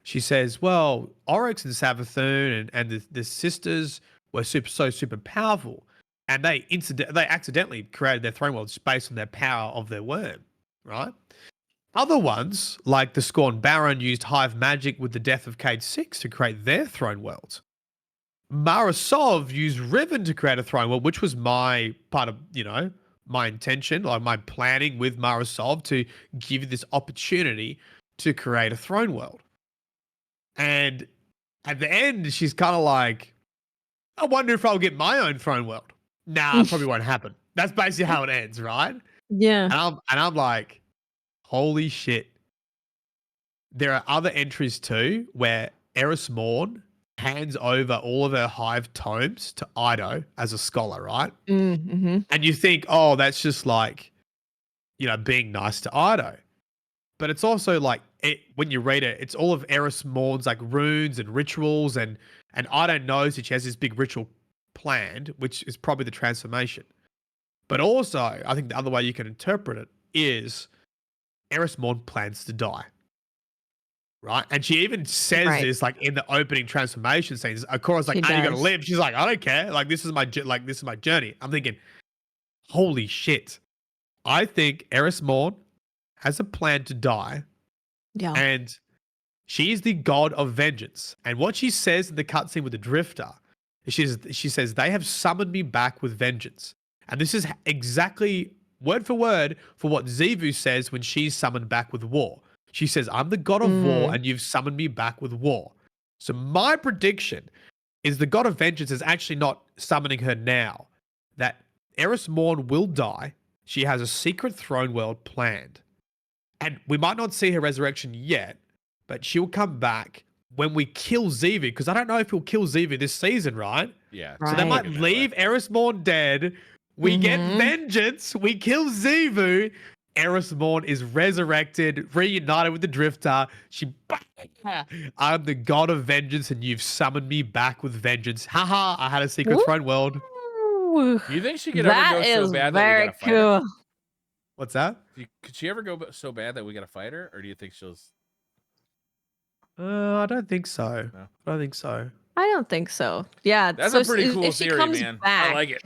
She says, well, Oryx and Savathun and the sisters were super powerful, and they accidentally created their throne worlds based on their power of their worm, right? Other ones, like the Scorn Baron, used hive magic with the death of Cade 6 to create their throne worlds. Marasov used Riven to create a throne world, which was my part of, my intention, like my planning with Marasov to give you this opportunity to create a throne world. And at the end, she's kind of like, I wonder if I'll get my own throne world. Nah, it probably won't happen. That's basically how it ends, right? Yeah. And I'm like, holy shit. There are other entries too where Eris Morn hands over all of her hive tomes to Ido as a scholar, right? Mm-hmm. And you think, oh, that's just like, being nice to Ido. But it's also like, when you read it, it's all of Eris Morn's like runes and rituals, and Ido knows that she has this big ritual planned, which is probably the transformation. But also, I think the other way you can interpret it is Eris Morn plans to die. Right? And she even says Right. this like in the opening transformation scenes. Akora's like, She "Are you gonna does. live?" She's like, "I don't care. Like this is my journey." I'm thinking, holy shit. I think Eris Morn has a plan to die, Yeah. and she is the god of vengeance. And what she says in the cutscene with the Drifter, she says, "They have summoned me back with vengeance." And this is exactly word for word for what Xivu says when she's summoned back with war. She says, "I'm the god of war, and you've summoned me back with war." So my prediction is the god of vengeance is actually not summoning her now. That Eris Morn will die. She has a secret throne world planned. And we might not see her resurrection yet, but she'll come back when we kill Xivu, because I don't know if we'll kill Xivu this season, right? Yeah. So they Right. might leave Eris Morn dead. We get vengeance. We kill Xivu. Eris Morn is resurrected, reunited with the Drifter. I'm the god of vengeance, and you've summoned me back with vengeance. Haha, I had a secret throne world. Ooh, Do you think she could ever that go so is bad that we very gotta fight her? cool. What's that? Could she ever go so bad that we gotta fight her, or do you think she'll? I don't think so. No. I don't think so. I don't think so. Yeah. That's so a pretty cool if she theory, comes man. back, I like it.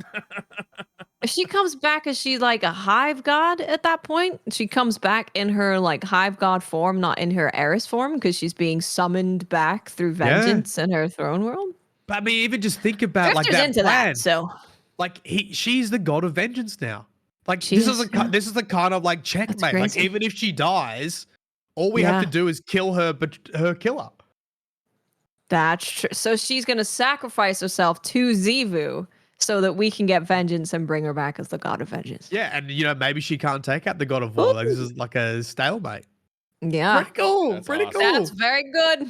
if she comes back, is she like a hive god at that point? She comes back in her like hive god form, not in her Eris form, because she's being summoned back through vengeance in her throne world. But I mean, even just think about like Drifter's that into plan. that, so Like she's the god of vengeance now. Like She this is, is yeah. this is the kind of like checkmate. Like crazy. even if she dies, all we have to Yeah. do is kill her, but her killer. That's true. So she's gonna sacrifice herself to Xivu so that we can get vengeance and bring her back as the god of vengeance. Yeah, and maybe she can't take out the god of war. Like this Ooh. is like a stalemate. Yeah. Pretty cool. That's Pretty awesome. cool. That's very good.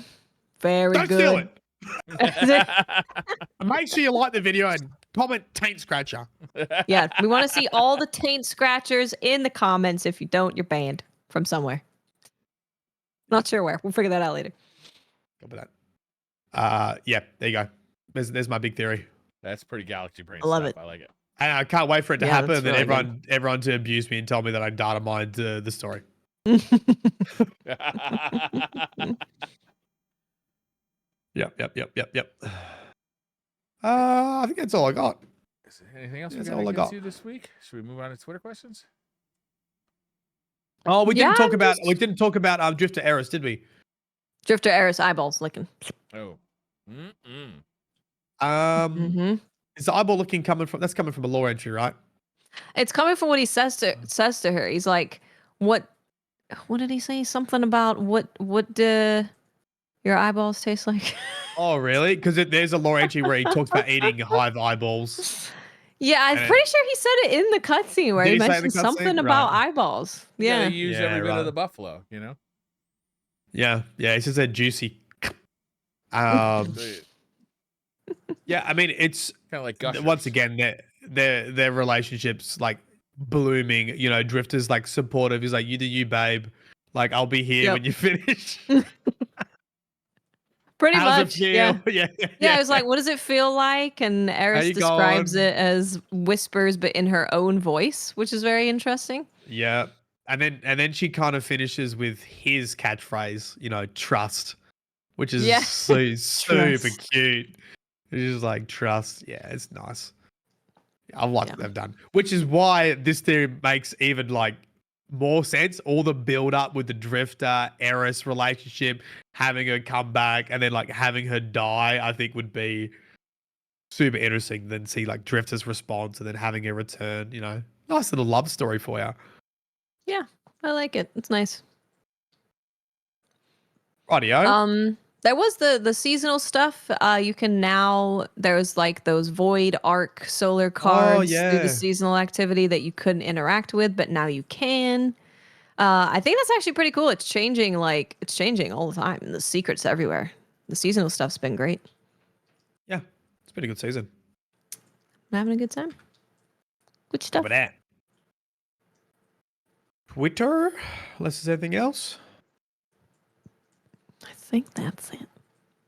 Very Don't steal good. it. And make sure you like the video and comment taint scratcher. Yeah, we want to see all the taint scratchers in the comments. If you don't, you're banned from somewhere. Not sure where. We'll figure that out later. Copy that. Yeah, there you go. There's my big theory. That's pretty galaxy brain I love stuff. it. I like it. And I can't wait for it to Yeah, happen. that's And then really good. everyone to abuse me and tell me that I data mined the story. Yep. I think that's all I got. Is there anything else That's we all I gotta got. get to this week? Should we move on to Twitter questions? Oh, we didn't Yeah, talk about just- we didn't talk about Drifter Eris, did we? Drifter Eris eyeballs licking. Oh. Mm-mm. Mm-hmm. Is the eyeball looking coming from? That's coming from a lore entry, right? It's coming from what he says to her. He's like, "What did he say? Something about what do your eyeballs taste like?" Oh, really? Because there's a lore entry where he talks about eating hive eyeballs. Yeah, I'm And pretty sure he said it in the cutscene where Did he he say it in the mentioned something cutscene? about Right. eyeballs. Yeah, Yeah. they use Yeah, every bit right. of the buffalo, you know? Yeah. He says they're juicy. Yeah, I mean it's Kind of like gushers. once again their relationships like blooming. Drifter's like supportive. He's like, "You do you, babe. Like I'll be here Yep. when you finish." Pretty How's much. it feel? Yeah. Yeah. Yeah, I was like, what does it feel like? And Eris you describes going? it as whispers, but in her own voice, which is very interesting. Yeah. And then she kind of finishes with his catchphrase, trust, which is Yeah. so super Trust. cute. It's just like trust. Yeah, it's nice. I like what Yeah. they've done, which is why this theory makes even like more sense. All the build up with the Drifter Eris relationship, having her come back, and then like having her die, I think would be super interesting. Then see like Drifter's response, and then having her return. Nice little love story for you. Yeah, I like it. It's nice. Rightio. There was the seasonal stuff. You can now there's like those void arc solar cards through yeah. the seasonal activity that you couldn't interact with, but now you can. I think that's actually pretty cool. It's changing all the time. The secrets everywhere. The seasonal stuff's been great. Yeah, it's been a good season. I'm having a good time. Good stuff. Over that. Twitter, unless there's anything else. I think that's it.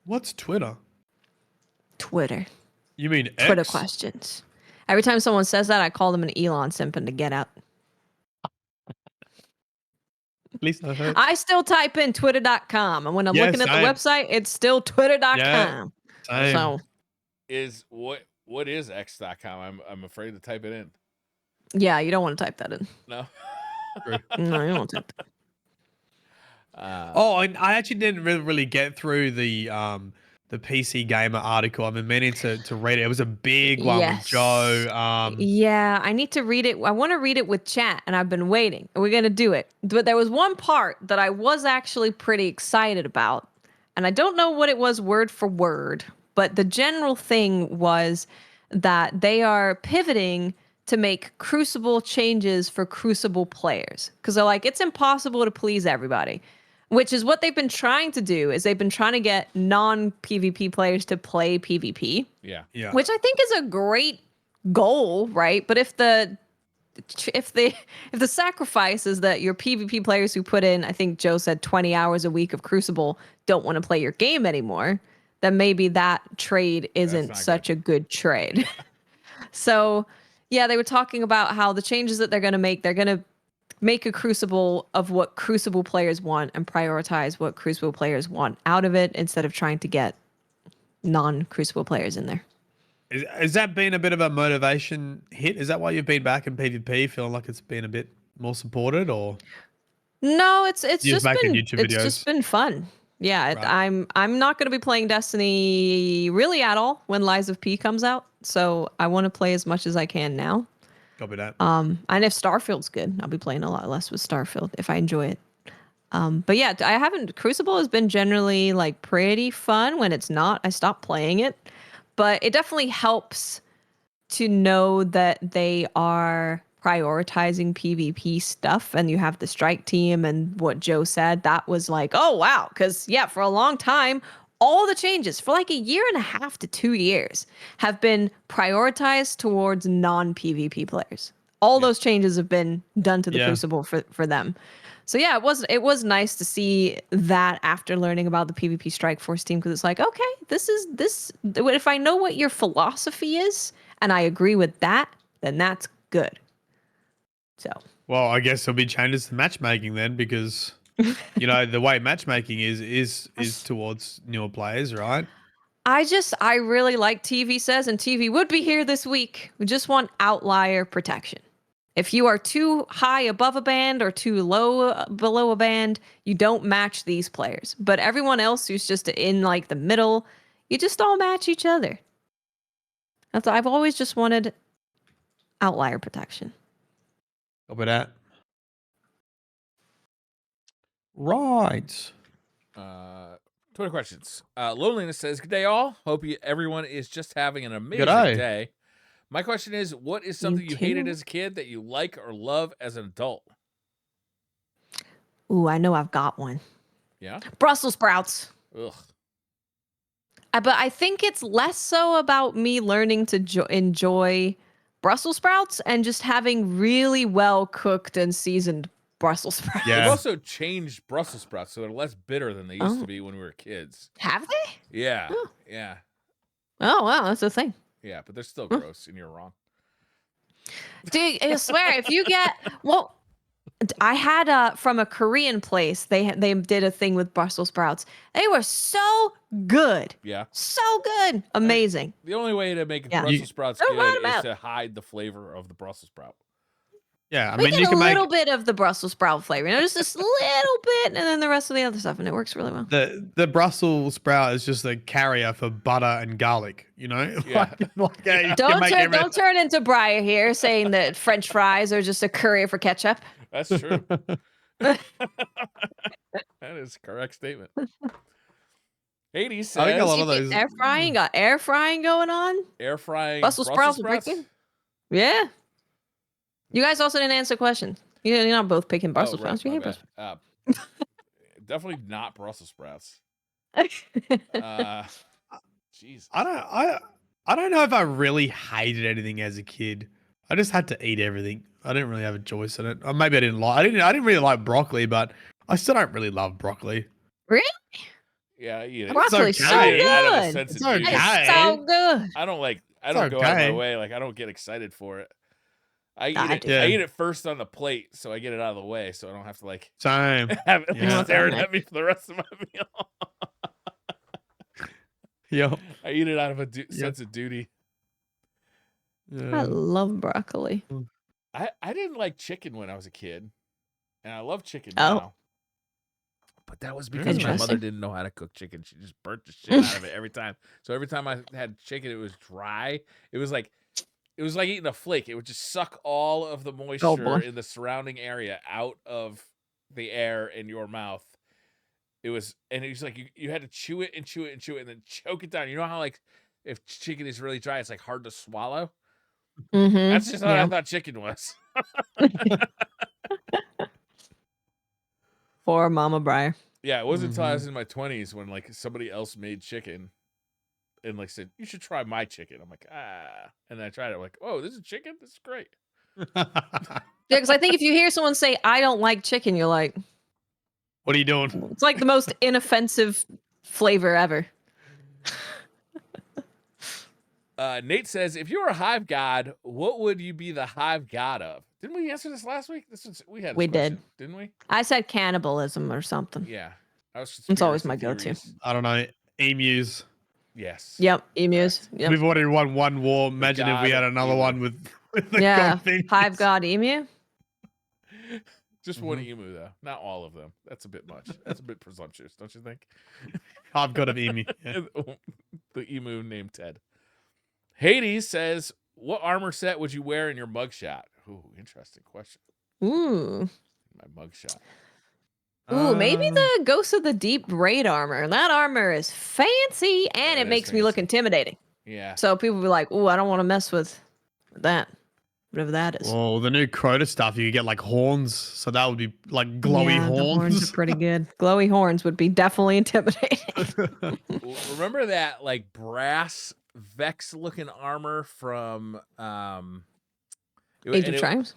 What's Twitter? Twitter. You mean Twitter X? questions. Every time someone says that, I call them an Elon simping to get out. At least I heard. I still type in twitter.com. And when I'm Yeah, looking at the same. website, it's still twitter.com. Same. So, Is what is x.com? I'm afraid to type it in. yeah, you don't want to type that in. No. No, you don't want to type that. I actually didn't really get through the PC Gamer article. I've been meaning to read it. It was a big one with Joe. Yeah, I need to read it. I want to read it with chat, and I've been waiting. We're going to do it. But there was one part that I was actually pretty excited about, and I don't know what it was word for word, but the general thing was that they are pivoting to make Crucible changes for Crucible players. Because they're like, it's impossible to please everybody. Which is what they've been trying to do, is they've been trying to get non-PvP players to play PvP. Yeah. Which I think is a great goal, right? But if the sacrifice is that your PvP players who put in, I think Joe said 20 hours a week of Crucible don't want to play your game anymore, then maybe that trade isn't such a good trade. So, yeah, they were talking about how the changes that they're going to make a Crucible of what Crucible players want and prioritize what Crucible players want out of it instead of trying to get non-Crucible players in there. Has that been a bit of a motivation hit? Is that why you've been back in PvP, feeling like it's been a bit more supported, or? No, it's just making been YouTube it's videos? just been fun. Yeah, Right. I'm not going to be playing Destiny really at all when Lies of P comes out, so I want to play as much as I can now. Copy that. And if Starfield's good, I'll be playing a lot less with Starfield if I enjoy it. But yeah, I haven't. Crucible has been generally like pretty fun. When it's not, I stop playing it. But it definitely helps to know that they are prioritizing PvP stuff, and you have the strike team and what Joe said. That was like, oh wow, because yeah, for a long time, all the changes for like a year and a half to 2 years have been prioritized towards non-PvP players. All those changes have been done to the Crucible for them. So yeah, it was nice to see that after learning about the PvP Strike Force team, because it's like, okay, this. If I know what your philosophy is and I agree with that, then that's good. So. Well, I guess there'll be changes to matchmaking then, because the way matchmaking is towards newer players, right? I really like TV says, and TV would be here this week. We just want outlier protection. If you are too high above a band or too low below a band, you don't match these players. But everyone else who's just in like the middle, you just all match each other. I've always just wanted outlier protection. Copy that. Right. Twitter questions. Loneliness says, "Good day, all. Hope everyone is just having an amazing day. My question is, what is something you hated as a kid that you like or love as an adult?" Ooh, I know I've got one. Yeah? Brussels sprouts. Ugh. But I think it's less so about me learning to enjoy Brussels sprouts and just having really well cooked and seasoned Brussels sprouts. Yeah. They've also changed Brussels sprouts, so they're less bitter than they used to be when we were kids. Have they? Yeah. Oh. Yeah. Oh, wow. That's the thing. Yeah, but they're still gross, and you're wrong. Dude, I swear, if you get... Well, I had from a Korean place, they did a thing with Brussels sprouts. They were so good. Yeah. So good. Amazing. The only way to make Brussels sprouts good is to hide the flavor of the Brussels sprout. Yeah, I mean, you can make a little bit of the Brussels sprout flavor, just this little bit, and then the rest of the other stuff, and it works really well. The Brussels sprout is just a carrier for butter and garlic, Yeah. Don't turn into Briar here saying that French fries are just a courier for ketchup. That's true. That is a correct statement. Hades says, I think a lot of those air frying going on. Air frying Brussels sprouts. Yeah. You guys also didn't answer questions. You're not both picking Brussels sprouts. You hate Brussels sprouts. Definitely not Brussels sprouts. Jeez. I don't know if I really hated anything as a kid. I just had to eat everything. I didn't really have a choice in it. Or maybe I didn't really like broccoli, but I still don't really love broccoli. Really? Yeah, I eat it. Broccoli's so good. It's okay. So good. I don't like I don't go out of my okay. way. Like I don't get excited for it. I I eat it. do. I Yeah. eat it first on the plate, so I get it out of the way, so I don't have to like Same. have it Yeah. staring Okay. at me for the rest of my meal. Yep. I eat it out of a Yep. sense of duty. I love broccoli. I didn't like chicken when I was a kid, and I love chicken Oh. now. But that was because my mother Interesting. didn't know how to cook chicken. She just burnt the shit out of it every time. So every time I had chicken, it was dry. It was like eating a flake. It would just suck all of the moisture boy. in the surrounding area out of the air in your mouth. It was like you had to chew it and chew it and chew it and then choke it down. You know how like if chicken is really dry, it's like hard to swallow. Mm-hmm. That's just what I thought chicken was. Poor Mama Briar. Yeah, it wasn't until I was in my 20s when like somebody else made chicken and like said, "You should try my chicken." I'm like, and then I tried it. I'm like, "Oh, this is chicken? This is great." Yeah, because I think if you hear someone say, "I don't like chicken," you're like, What are you doing? it's like the most inoffensive flavor ever. Nate says, "If you were a hive god, what would you be the hive god of?" Didn't we answer this last week? We had. We question, did. didn't we? I said cannibalism or something. Yeah, I was. It's always conspiracy my go-to. theories. I don't know. Emus. Yes. Yep, emus. Yep. We've already won one war. Imagine if we god had of another emu. one with the Yeah, god thing. hive god emu. Just one emu though, not all of them. That's a bit much. That's a bit presumptuous, don't you think? I've got an emu. Yeah. The emu named Ted. Hades says, "What armor set would you wear in your mugshot?" Ooh, interesting question. Ooh. My mugshot. Ooh, maybe the Ghost of the Deep raid armor. That armor is fancy and That it is makes me look fancy. intimidating. Yeah. So people be like, ooh, I don't want to mess with that. Whatever that is. Well, the new Crota stuff, you get like horns, so that would be like glowy yeah, the horns horns. are pretty good. Glowy horns would be definitely intimidating. Remember that like brass Vex looking armor from Age of Triumphs?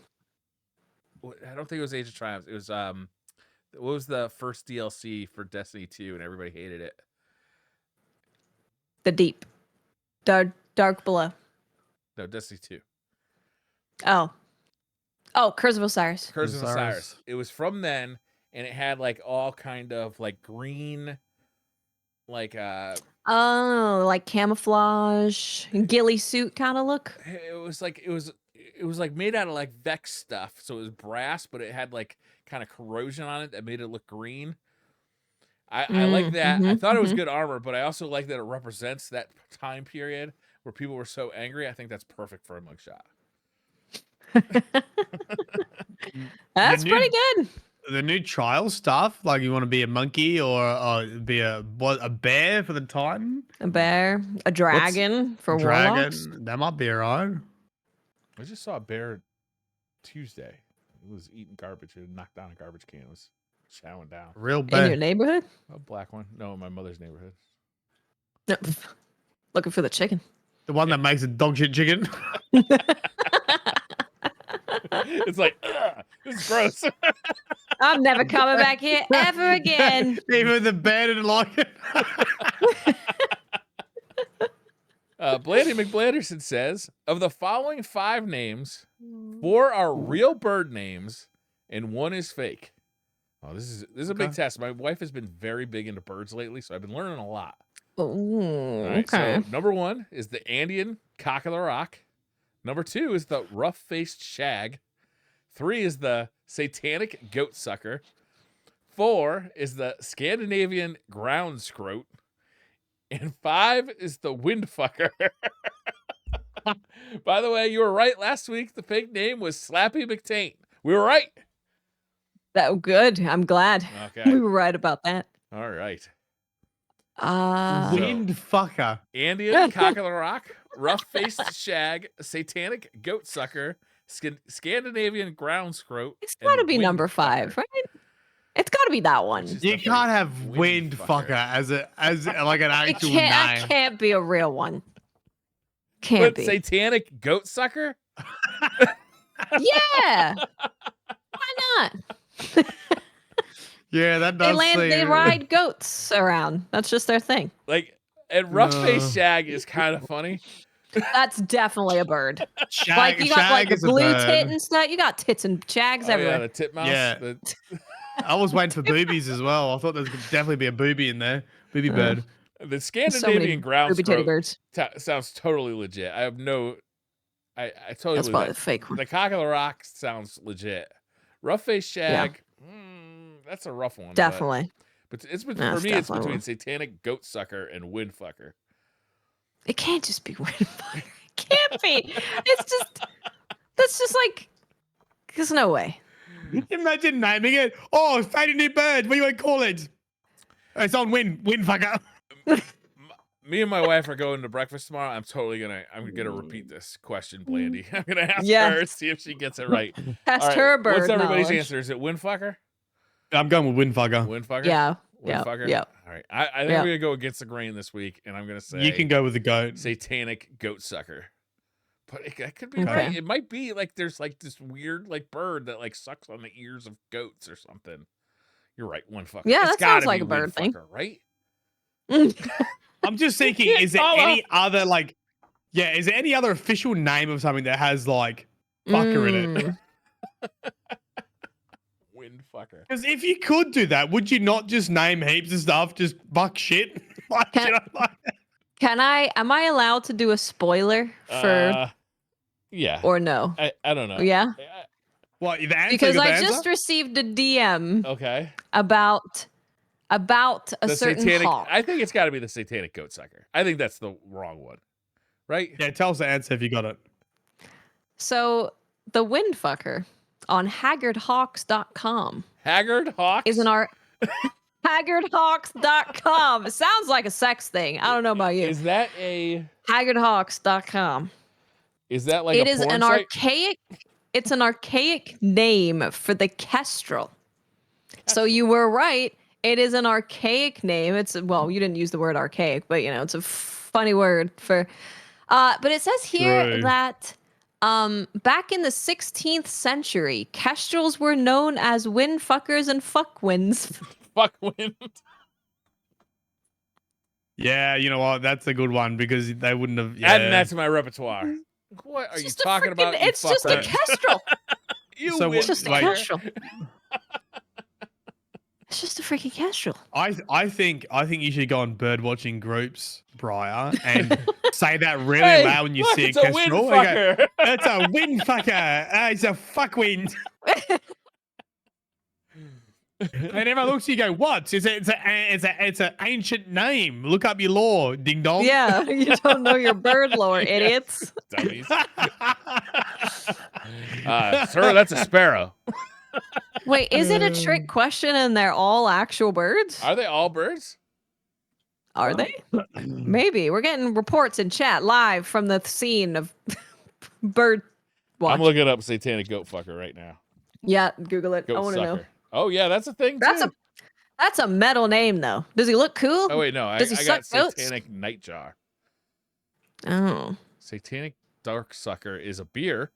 I don't think it was Age of Triumphs. It was what was the first DLC for Destiny 2 and everybody hated it? The Deep. Dark Below. No, Destiny 2. Oh, Curse of Osiris. Curse of Osiris. It was from then, and it had like all kind of like green, like Oh, like camouflage, ghillie suit kind of look. it was like made out of like Vex stuff. So it was brass, but it had like kind of corrosion on it that made it look green. I like that. I thought it was good armor, but I also like that it represents that time period where people were so angry. I think that's perfect for a mugshot. That's pretty good. The new trial stuff, like you want to be a monkey or be a bear for the Titan, A bear, a dragon for warlocks. That might be alright. I just saw a bear Tuesday. It was eating garbage. It knocked down a garbage can. It was chowing down. Real In bear. your neighborhood? A black one. No, in my mother's neighborhood. No. Looking for the chicken. The one that makes a dog shit chicken. It's like, ugh, this is gross. I'm never coming back here ever again. Even the bear didn't like it. Blandy McBlanderson says, of the following 5 names, 4 are real bird names and 1 is fake. Oh, this is a big test. My wife has been very big into birds lately, so I've been learning a lot. Ooh, All right, okay. so number 1 is the Andean cock of the rock. Number 2 is the rough-faced shag. 3 is the satanic goat sucker. 4 is the Scandinavian ground scrote. And 5 is the wind fucker. By the way, you were right last week. The fake name was Slappy McTaint. We were right. That good. I'm glad. Okay. We were right about that. All right. Wind fucker. Andean cock of the rock, rough-faced shag, satanic goat sucker, Scandinavian ground scrote. It's got to and be wind number 5, fucker. right? It's got to be that one. Just You a can't big have wind fucker as like an It actual can't, name. can't be a real one. Can't But be. satanic goat sucker? Yeah. Why not? Yeah, that does They seem- ride goats around. That's just their thing. Like, and rough-faced shag is kind of funny. That's definitely a bird. Shag, Like you got like shag the is a blue bird. tit and stuff. You got tits and shags Oh yeah, everywhere. the titmouse. Yeah. I was waiting for boobies as well. I thought there could definitely be a booby in there. Booby bird. The So Scandinavian many ground booby titty stroke birds. sounds totally legit. I have no. I totally That's believe probably that. the fake one. The cock of the rock sounds legit. Rough face shag. That's a rough one. Definitely. But it's for That's me. It's definitely between one. satanic goat sucker and wind fucker. It can't just be wind fucker. It can't be. It's just. That's just like. There's no way. Imagine naming it. Oh, finding new bird. What do you want to call it? It's on wind fucker. Me and my wife are going to breakfast tomorrow. I'm gonna repeat this question, Blandy. I'm gonna ask Yeah. her, see if she gets it right. Test All right, her bird what's everybody's knowledge. answer? Is it wind fucker? I'm going with wind fucker. Wind fucker? Yeah. Wind Yeah. fucker? Yeah. All right. I think I'm gonna go against the grain this week, and I'm gonna say You can go with the goat. satanic goat sucker. But that could be Okay. right. It might be like there's like this weird like bird that like sucks on the ears of goats or something. You're right, wind fucker. Yeah, It's that sounds gotta like be a bird wind thing. fucker, right? I'm just thinking, is there any other like, yeah, is there any other official name of something that has like fucker in it? Wind fucker. Because if you could do that, would you not just name heaps of stuff, just buck shit? Like, Can- you know, like, Am I allowed to do a spoiler for Yeah. or no? I don't know. Yeah. what the answer? Because you got the I answer? just received a DM Okay. about a The certain satanic. hawk. I think it's got to be the satanic goat sucker. I think that's the wrong one, right? Yeah, tell us the answer if you got it. So the windfucker on haggardhawks.com Haggard Hawks. is haggardhawks.com. It sounds like a sex thing. I don't know about you. Is that a? Haggardhawks.com. Is that like It a is porn an site? it's an archaic name for the kestrel. So you were right. It is an archaic name. Well, you didn't use the word archaic, but it's a funny word for but it says here True. that back in the 16th century, kestrels were known as wind fuckers and fuckwinds. Fuck wind. Yeah, you know what? That's a good one because they wouldn't have. Yeah. Adding that to my repertoire. What are you Just a talking about? you It's just a fucker? kestrel. You So wind It's just a like- kestrel. It's just a freaking kestrel. I think you should go on bird watching groups, Briar, and say that really Hey, loud when you look, see it's a a wind kestrel. and you go, fucker. it's a wind fucker. It's a fuck wind. And everyone looks at you and go, what? It's an ancient name. Look up your law, ding dong. Yeah, you don't know your bird lore, idiots. Dummies. Sir, that's a sparrow. Wait, is it a trick question and they're all actual birds? Are they all birds? Are they? Maybe. We're getting reports in chat live from the scene of bird watch. I'm looking up satanic goat fucker right now. Yeah, Google it. Goat I want to know. sucker. Oh yeah, that's a thing too. That's a metal name though. Does he look cool? Oh wait, no, I Does he got suck goats? satanic nightjar. Oh. Satanic dark sucker is a beer.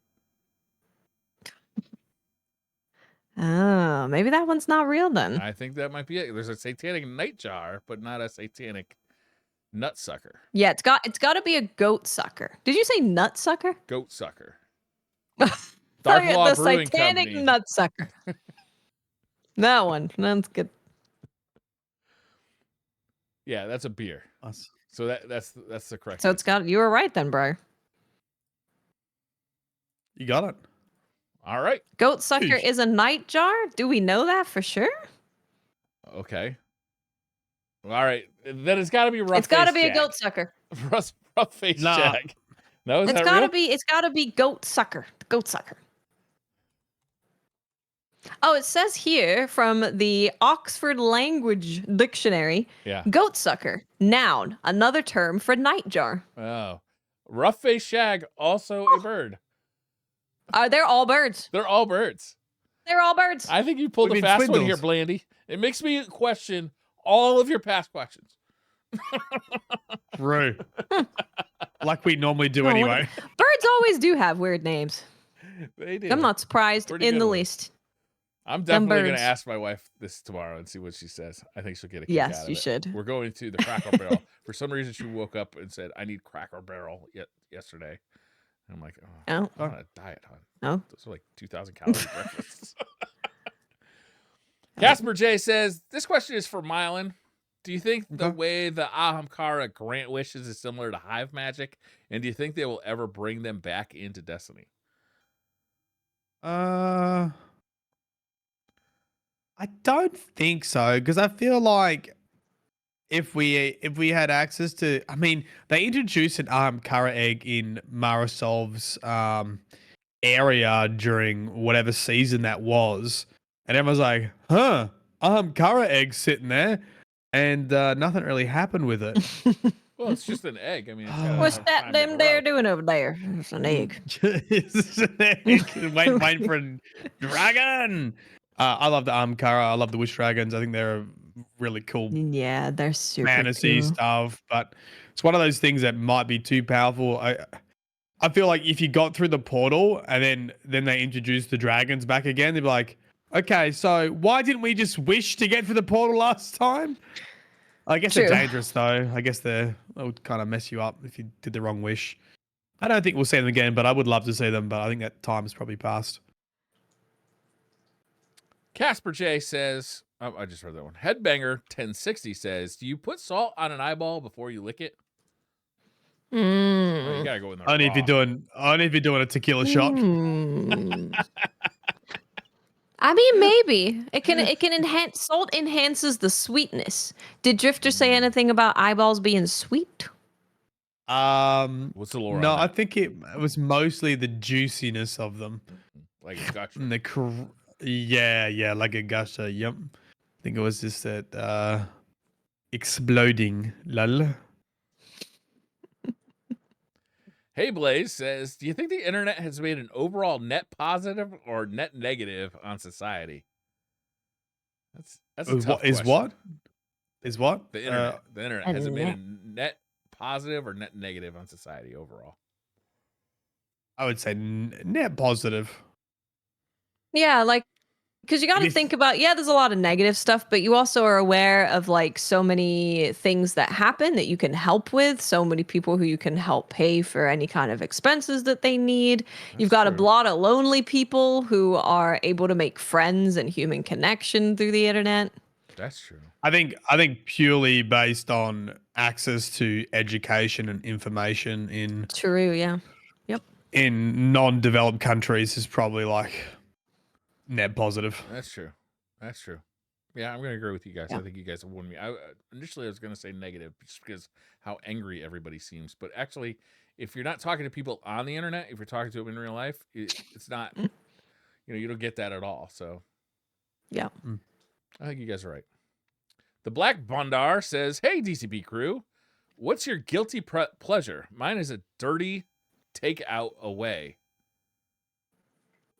Oh, maybe that one's not real then. I think that might be it. There's a satanic nightjar, but not a satanic nut sucker. Yeah, it's got to be a goat sucker. Did you say nut sucker? Goat sucker. Oh, Dark yeah, Law the Brewing satanic Company. nut sucker. That one. That's good. Yeah, that's a beer. Us. So that's the correct. So you were right then, bro. You got it. All right. Goat sucker Huge. is a nightjar? Do we know that for sure? Okay. All right. Then it's got to be rough. It's got to be a goat sucker. rough face Nah. Jack. No, is It's that got to real? be. It's got to be goat sucker. Goat sucker. Oh, it says here from the Oxford Language Dictionary, Yeah. goat sucker, noun, another term for nightjar. Oh. Rough face shag, also a bird. They're all birds. They're all birds. They're all birds. I think you pulled We a mean fast one here, swindles. Blandy. It makes me question all of your past questions. True. Like we normally do Oh, what- anyway. Birds always do have weird names. They do. I'm not surprised Pretty in good the ones. least. I'm definitely going birds. to ask my wife this tomorrow and see what she says. I think she'll get a kick Yes, out of you it. should. We're going to the Crackle Barrel For some reason, she woke up and said, "I need Cracker Barrel." Yesterday, and I'm like, "Oh, Oh, I'm on a diet, hon. no. Those are like 2,000 calorie breakfasts." Oh. Casper J says, "This question is for Mylan. Do you think the Okay. way the Ahamkara grant wishes is similar to Hive Magic, and do you think they will ever bring them back into Destiny?" I don't think so because I feel like if we had access to, I mean, they introduced an Kara egg in Marasov's area during whatever season that was, and everyone's like, "Huh, Kara egg sitting there," and nothing really happened with it. Well, it's just an egg. I mean, it's got to What's have that time to them grow. there doing over there? It's an egg. It's an egg. Wait for a dragon. I love the Kara. I love the Wish Dragons. I think they're really cool Yeah, they're super fantasy cool. stuff, but it's one of those things that might be too powerful. I feel like if you got through the portal and then they introduced the dragons back again, they'd be like, okay, so why didn't we just wish to get through the portal last time? I guess True. they're dangerous though. I guess that would kind of mess you up if you did the wrong wish. I don't think we'll see them again, but I would love to see them. But I think that time has probably passed. Casper J says, oh, I just read that one. Headbanger 1060 says, "Do you put salt on an eyeball before you lick it?" Oh, you gotta go in there Only if raw. you're doing a tequila shot. I mean, maybe it can enhance. Salt enhances the sweetness. Did Drifter say anything about eyeballs being sweet? What's the lore No, on I that? think it was mostly the juiciness of them. Like a gusher. And yeah, like a gusher. Yep. I think it was just that exploding. Lol. Hey Blaze says, "Do you think the internet has made an overall net positive or net negative on society?" That's a tough Is question. what? Is what? The internet has it made a net. net positive or net negative on society overall? I would say net positive. Yeah, like because you got to If think about, yeah, there's a lot of negative stuff, but you also are aware of like so many things that happen that you can help with, so many people who you can help pay for any kind of expenses that they need. You've got true. a lot of lonely people who are able to make friends and human connection through the internet. That's true. I think purely based on access to education and information True, yeah. Yep. in non-developed countries is probably like net positive. That's true. That's true. Yeah, I'm gonna agree with you guys. Yeah. I think you guys have won me. Initially I was gonna say negative just because how angry everybody seems, but actually, if you're not talking to people on the internet, if you're talking to them in real life, it's not. You don't get that at all. So Yeah. I think you guys are right. The Black Bondar says, "Hey DCP crew, what's your guilty pleasure? Mine is a dirty takeout away."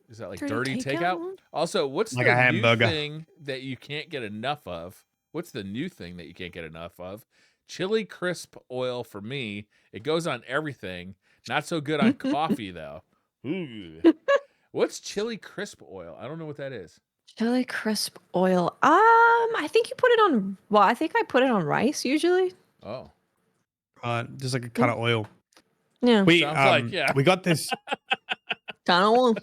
Is that like dirty takeout? one? Also, what's Like the a new hamburger. thing that you can't get enough of? What's the new thing that you can't get enough of? Chili crisp oil for me. It goes on everything. Not so good on coffee though. Ooh. What's chili crisp oil? I don't know what that is. Chili crisp oil. I think you put it on. Well, I think I put it on rice usually. Oh, Just like a kind of oil. Yeah. sounds like yeah. We got this Kind of one.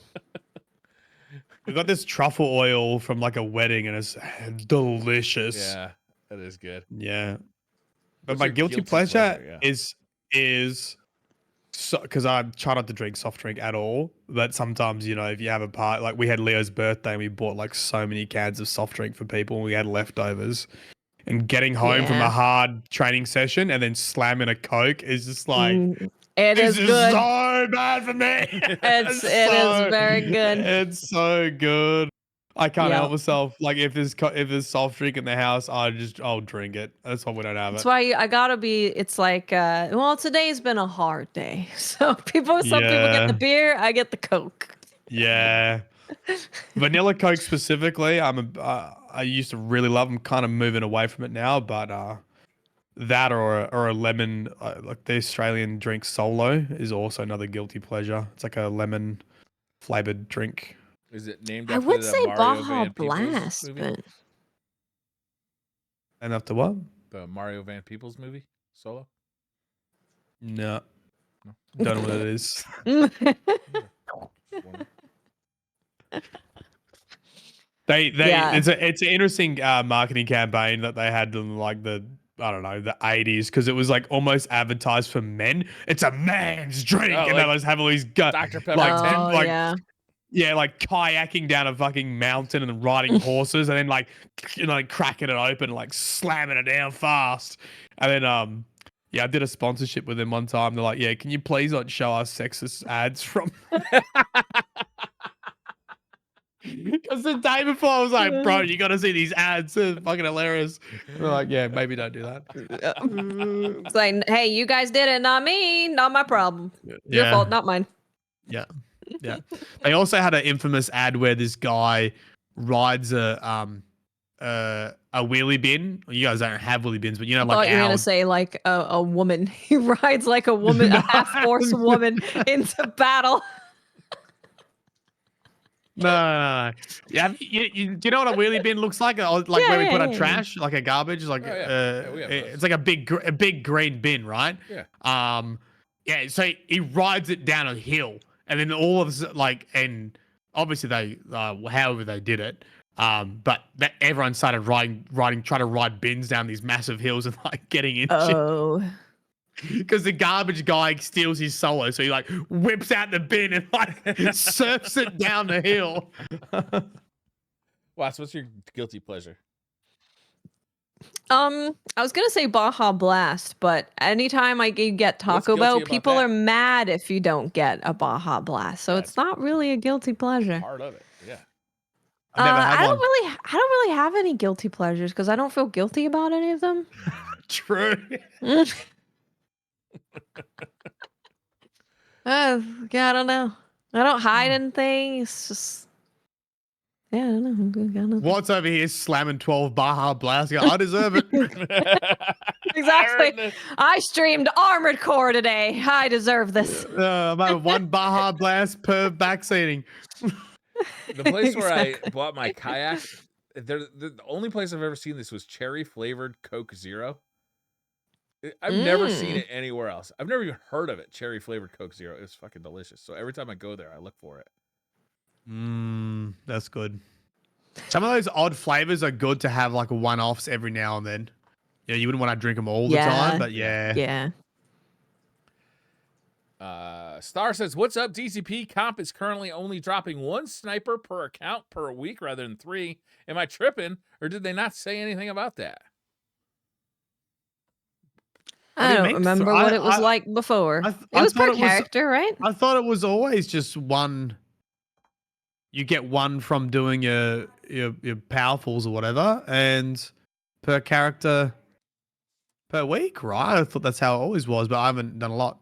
we got this truffle oil from like a wedding and it's delicious. Yeah, that is good. Yeah. But What's my your guilty guilty pleasure pleasure? is so because I try not to drink soft drink at all. But sometimes, if you have a part like we had Leo's birthday and we bought like so many cans of soft drink for people and we had leftovers. And getting home from a Yeah. hard training session and then slamming a Coke is just like It this is is good. so bad for me. It is very good. It's so good. I can't Yep. help myself. Like if there's soft drink in the house, I'll drink it. That's why we don't have That's it. why I gotta be. It's like, well, today's been a hard day, so some people get Yeah. the beer, I get the Coke. Yeah. Vanilla Coke specifically, I used to really love. I'm kind of moving away from it now, but that or a lemon, like the Australian drink Solo is also another guilty pleasure. It's like a lemon flavored drink. Is it named I after would the say Mario Baja Van Peebles Blast, movie? but And after what? The Mario Van Peebles movie? Solo? No, No. don't know what it is. Just wondering. Yeah. It's an interesting marketing campaign that they had in like the I don't know the 80s because it was like almost advertised for men. It's a man's drink, Oh, and like they just have all these Dr. Pepper like 10. Oh, like yeah. yeah like kayaking down a fucking mountain and riding horses, and then like like cracking it open, and, like slamming it down fast, and then yeah, I did a sponsorship with them one time. They're like, yeah, can you please not show us sexist ads from. Because the day before I was like, bro, you got to see these ads. They're fucking hilarious. They're like, yeah, maybe don't do that. It's like, hey, you guys did it, not me, not my problem. Your fault, not mine. Yeah. Yeah. They also had an infamous ad where this guy rides a wheelie bin. You guys don't have wheelie bins, but you know, I like thought you were gonna our say like a woman. He rides like a woman, a half horse woman into battle. No. Yeah, do you know what a wheelie bin looks like? Like where we put our Yeah. trash, like a garbage, like Oh, yeah. We have those. it's like a big green bin, right? Yeah. Yeah. So he rides it down a hill, and then all of us like, and obviously they, however they did it, but everyone started trying to ride bins down these massive hills and like getting in shit. Oh. Because the garbage guy steals his solo, so he like whips out the bin and like surfs it down the hill. Watts, what's your guilty pleasure? I was gonna say Baja Blast, but anytime I get Taco guilty Bell, about people that? are mad if you don't get a Baja Blast. So That's it's not really a guilty pleasure. Part of it. Yeah. I've never had I one. don't really have any guilty pleasures because I don't feel guilty about any of them. True. Yeah, I don't know. I don't hide anything. It's just, yeah, I don't know. What's over here slamming 12 Baja Blast? I deserve it. Exactly. I streamed Armored Core today. I deserve this. I'm having one Baja Blast per backseating. The place where I Exactly. bought my kayak, the only place I've ever seen this was cherry flavored Coke Zero. I've never seen it anywhere else. I've never even heard of it. Cherry flavored Coke Zero. It was fucking delicious. So every time I go there, I look for it. That's good. Some of those odd flavors are good to have like one-offs every now and then. Yeah, you wouldn't want to drink them all the time, but yeah. Yeah. Star says, "What's up, DCP? Comp is currently only dropping one sniper per account per week rather than 3. Am I tripping, or did they not say anything about that?" I don't remember what it was like before. It was per character, right? I thought it was always just one. You get one from doing your powerfuls or whatever, and per character per week, right? I thought that's how it always was, but I haven't done a lot.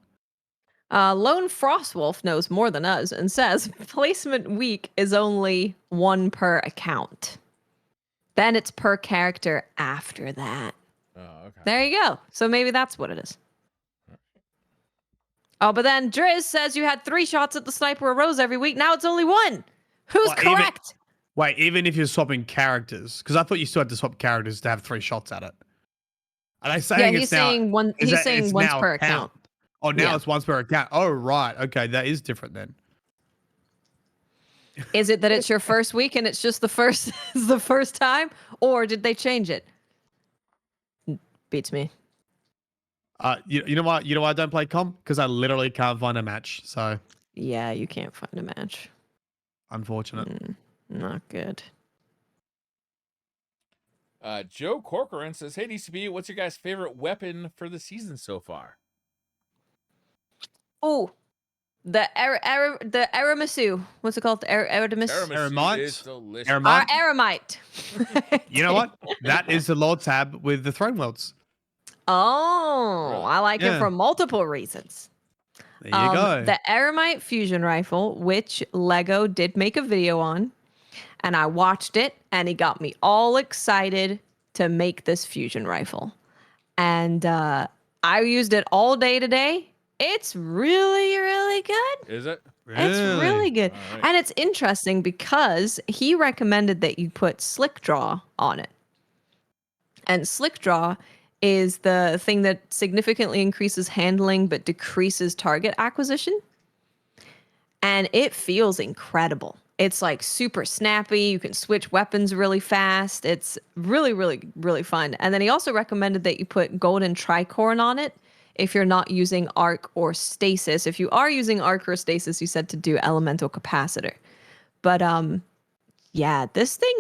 Lone Frostwolf knows more than us and says placement week is only 1 per account. Then it's per character after that. Oh, okay. There you go. So maybe that's what it is. Oh, but then Driz says you had 3 shots at the sniper or rose every week. Now it's only 1. Who's correct? Wait, even if you're swapping characters, because I thought you still had to swap characters to have 3 shots at it. Are they saying he's saying one. He's saying once per account. Oh, now it's once per account. Oh, right. Okay, that is different then. Is it that it's your first week and it's just the first is the first time, or did they change it? Beats me. You know what? You know why I don't play comp? Because I literally can't find a match. So Yeah, you can't find a match. unfortunate. Not good. Joe Corcoran says, "Hey DCP, what's your guys' favorite weapon for the season so far?" Oh, the Aramisu. What's it called? The Aramisu. Tiramisu is delicious. Our Aramite. You know what? That is the Lord tab with the throwing welts. Oh, Really? I like it for multiple reasons. There you go. The Aramite fusion rifle, which Lego did make a video on, and I watched it, and it got me all excited to make this fusion rifle. And I used it all day today. It's really, really good. Is it? It's really good. All right. And it's interesting because he recommended that you put slick draw on it. And slick draw is the thing that significantly increases handling but decreases target acquisition. And it feels incredible. It's like super snappy. You can switch weapons really fast. It's really, really, really fun. And then he also recommended that you put golden tricorn on it if you're not using arc or stasis. If you are using arc or stasis, you said to do elemental capacitor. But yeah, this thing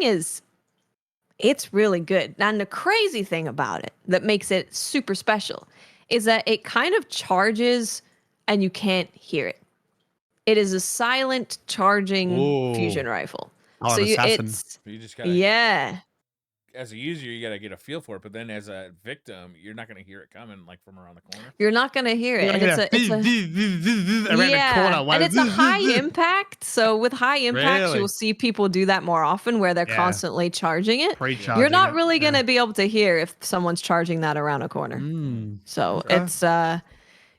it's really good. And the crazy thing about it that makes it super special is that it kind of charges and you can't hear it. It is a silent charging fusion Ooh. rifle. Oh, So an assassin. You just gotta, yeah, as a user, you gotta get a feel for it. But then as a victim, you're not gonna hear it coming like from around the corner. you're not gonna hear it, You're and gonna it's hear a around the corner. yeah, While and it's a high impact. So with high impacts, Really? you'll see people do that more often, where they're Yeah. constantly charging it. Pre-charging You're not it, really yeah. gonna be able to hear if someone's charging that around a corner. So Okay. it's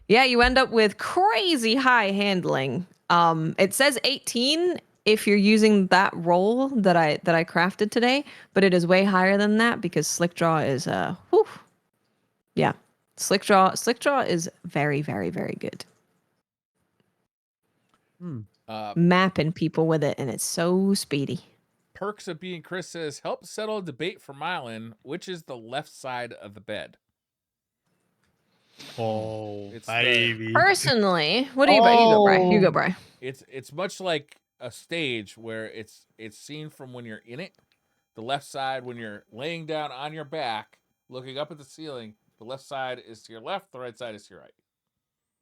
yeah, you end up with crazy high handling. It says 18 if you're using that roll that I crafted today, but it is way higher than that because slick draw is whew. Yeah. Slick draw is very, very, very good. Mapping people with it, and it's so speedy. Perks of being Chris says, help settle a debate for Mylan, which is the left side of the bed. Oh, It's baby. Personally, what do you about? You go, Bri. You go, Bri. It's much like a stage where it's seen from when you're in it. The left side when you're laying down on your back, looking up at the ceiling. The left side is to your left. The right side is to your right.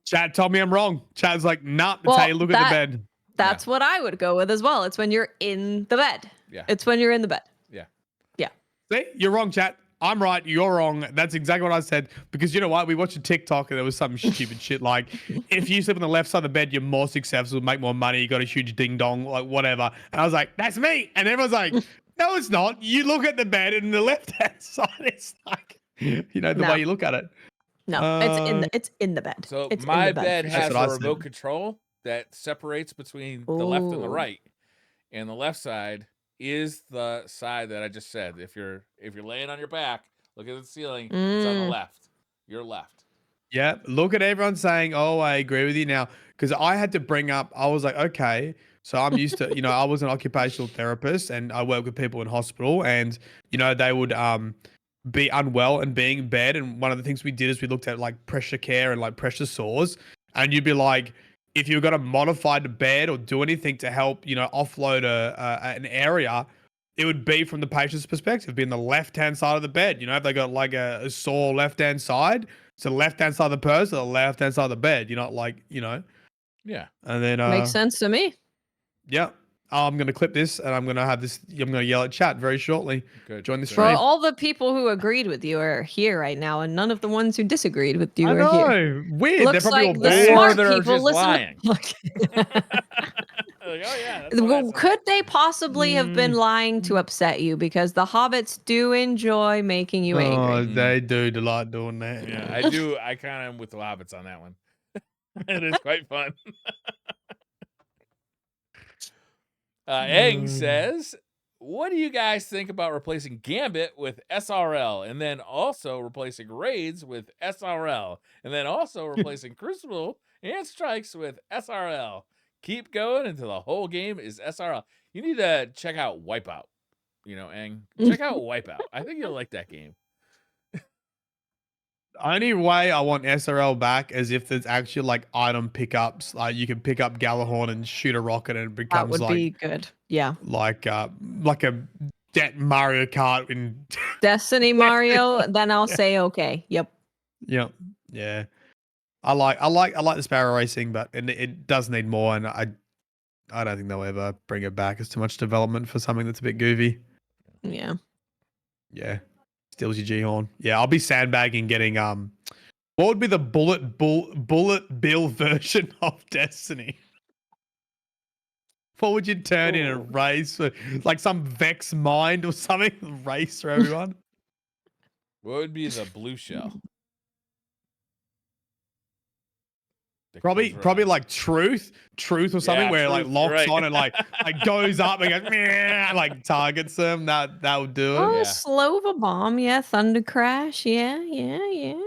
Chat told me I'm wrong. Chat's like, nah, that's Well, how you look at the bed. That's what I would go with as well. It's when you're in the bed. Yeah. It's when you're in the bed. Yeah. Yeah. See, you're wrong, chat. I'm right. You're wrong. That's exactly what I said. Because you know what? We watched a TikTok and there was some stupid shit like, if you sleep on the left side of the bed, you're more successful, make more money, you got a huge ding dong, like whatever. And I was like, that's me. And everyone's like, no, it's not. You look at the bed and the left hand side, it's like, you know, the way you look at it. No, it's in the bed. So it's my in the bed has what I a said. remote control that separates between the left and the Ooh. right, and the left side is the side that I just said. If you're laying on your back, look at the ceiling. It's on the left. Your left. Yeah. Look at everyone saying, oh, I agree with you now. Because I had to bring up, I was like, okay. So I'm used to, you know, I was an occupational therapist and I work with people in hospital and, you know, they would be unwell and being in bed. And one of the things we did is we looked at like pressure care and like pressure sores. And you'd be like, if you've got a modified bed or do anything to help, you know, offload an area, it would be from the patient's perspective, being the left-hand side of the bed. You know, if they got like a sore left-hand side, it's the left-hand side of the person, the left-hand side of the bed. You're not like, you know. Yeah. And then Makes sense to me. yeah. I'm gonna clip this and I'm gonna have this. I'm gonna yell at chat very shortly. Good. Join the Good. stream. Well, all the people who agreed with you are here right now, and none of the ones who disagreed with you I are here. know. Weird. They're Looks probably like all the bad. smart they're people just listen. lying. Like, oh yeah. That's what I said. Could they possibly have been lying to upset you? Because the hobbits do enjoy making you Oh, angry. they do like doing that. Yeah, I do. I kind of am with the hobbits on that one. It is quite fun. Egg says, what do you guys think about replacing Gambit with SRL and then also replacing Raids with SRL and then also replacing Crucible and Strikes with SRL? Keep going until the whole game is SRL. You need to check out Wipeout. You know, Eng. Check out Wipeout. I think you'll like that game. Only way I want SRL back is if there's actually like item pickups. Like you can pick up Galahorn and shoot a rocket and it That becomes would like be good. Yeah. like a Mario Kart in Destiny Mario, then I'll say okay. Yep. Yep. Yeah. I like the sparrow racing, but it does need more and I don't think they'll ever bring it back. It's too much development for something that's a bit goofy. Yeah. Yeah. Steals your G-Horn. Yeah, I'll be sandbagging getting what would be the bullet bill version of Destiny? What would you turn in a race for, like some Vex Mind or something? Race for everyone? What would be the blue shell? that Probably goes wrong. like truth or something Yeah, where it like Truth, locks right. on and like goes up and goes, "Meow," like targets them. That would do it. Oh, Yeah. Slova bomb. Yeah, Thunder Crash. Yeah, yeah, yeah.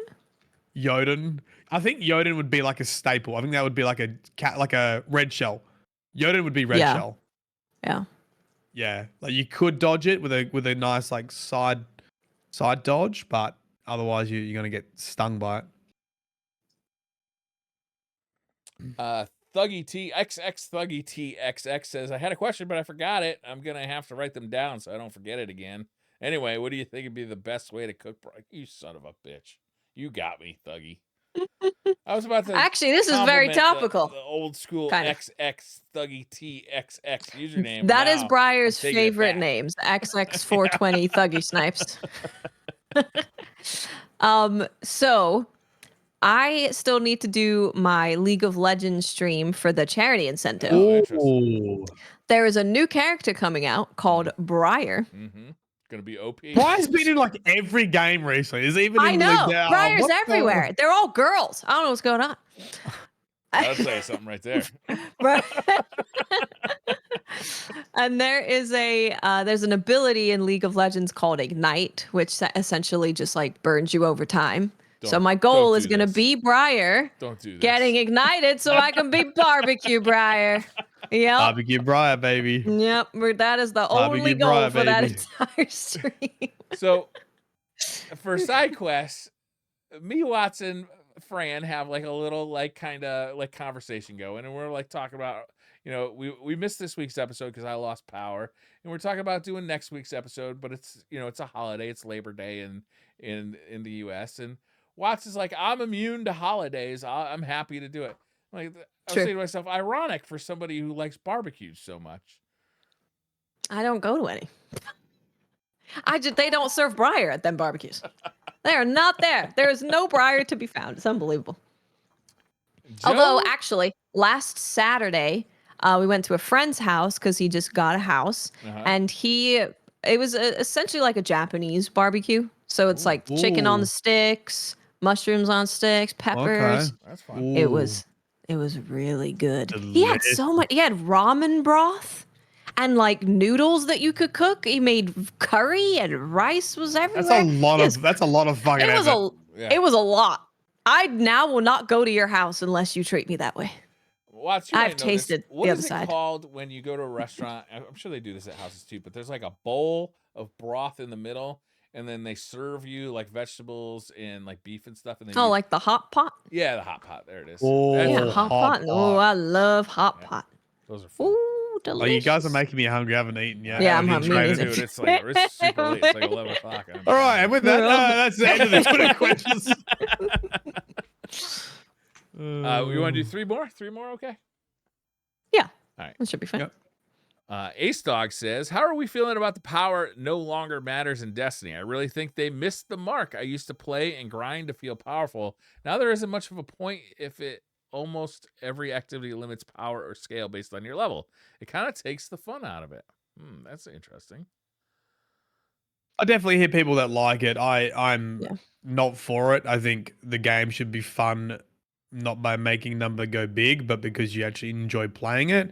Yoden. I think Yoden would be like a staple. I think that would be like a cat, like a red shell. Yoden would be red Yeah. shell. Yeah. Yeah, like you could dodge it with a nice like side dodge, but otherwise you're gonna get stung by it. Thuggy TXX Thuggy TXX says, I had a question, but I forgot it. I'm going to have to write them down so I don't forget it again. Anyway, what do you think would be the best way to cook? You son of a bitch. You got me, Thuggy. I was about to Actually, this is very compliment topical. the old school Kind of. XX Thuggy TXX username. That is Now, Briar's I'm taking it favorite back. names. XX420 Thuggy Snipes. So I still need to do my League of Legends stream for the charity incentive. Oh, interesting. Ooh. There is a new character coming out called Briar. Mm-hmm. Gonna be OP. Briar's been in like every game recently. Is even I in know. the Briar's what the- everywhere. They're all girls. I don't know what's going on. I'll tell you something right there. Right. And there is there's an ability in League of Legends called Ignite, which essentially just like burns you over time. So my goal is going to be Briar Don't do this. getting ignited so I can be barbecue Briar. Yep. Barbecue Briar, baby. Yep. That is the Barbecue only goal Briar, for that baby. entire stream. So for side quests, me, Watson, Fran have like a little like kind of like conversation going, and we're like talking about, you know, we missed this week's episode because I lost power, and we're talking about doing next week's episode, but it's, you know, it's a holiday, it's Labor Day in the U.S. and Watts is like, I'm immune to holidays, I'm happy to do it. Like, I was saying to myself, ironic for somebody who likes barbecues so much. I don't go to any. They don't serve Briar at them barbecues. They are not there. There is no Briar to be found. It's unbelievable. Joe? Although, actually, last Saturday, we went to a friend's house because he just got a house, and it was essentially like a Japanese barbecue. So it's like chicken on the sticks, mushrooms on sticks, peppers. Okay. That's fun. It was really good. He had Delicious. so much. He had ramen broth and like noodles that you could cook. He made curry and rice was everywhere. That's a lot of fucking It was effort. it was a lot. I now will not go to your house unless you treat me that way. Watch, you I've might know this. tasted What the is other it side. called when you go to a restaurant? I'm sure they do this at houses too, but there's like a bowl of broth in the middle, and then they serve you like vegetables and like beef and stuff. And then Like the hot pot? yeah, the hot pot. There it is. Oh, Yeah, hot pot. Oh, I love hot pot. Those are fun. Ooh, delicious. Oh, you guys are making me hungry. I haven't eaten yet. Yeah, I I'm haven't hungry. eaten Me straight. neither. It's super late. It's like 11 o'clock. and I'm All right, and with that, Well. that's the end of the Twitter questions. we want to do three more? Three more, okay? Yeah. All right. That should be fun. Yep. Ace Dog says, how are we feeling about the power no longer matters in Destiny? I really think they missed the mark. I used to play and grind to feel powerful. Now there isn't much of a point if it almost every activity limits power or scale based on your level. It kind of takes the fun out of it. That's interesting. I definitely hear people that like it. I'm not for it. I think the game should be fun, not by making number go big, but because you actually enjoy playing it.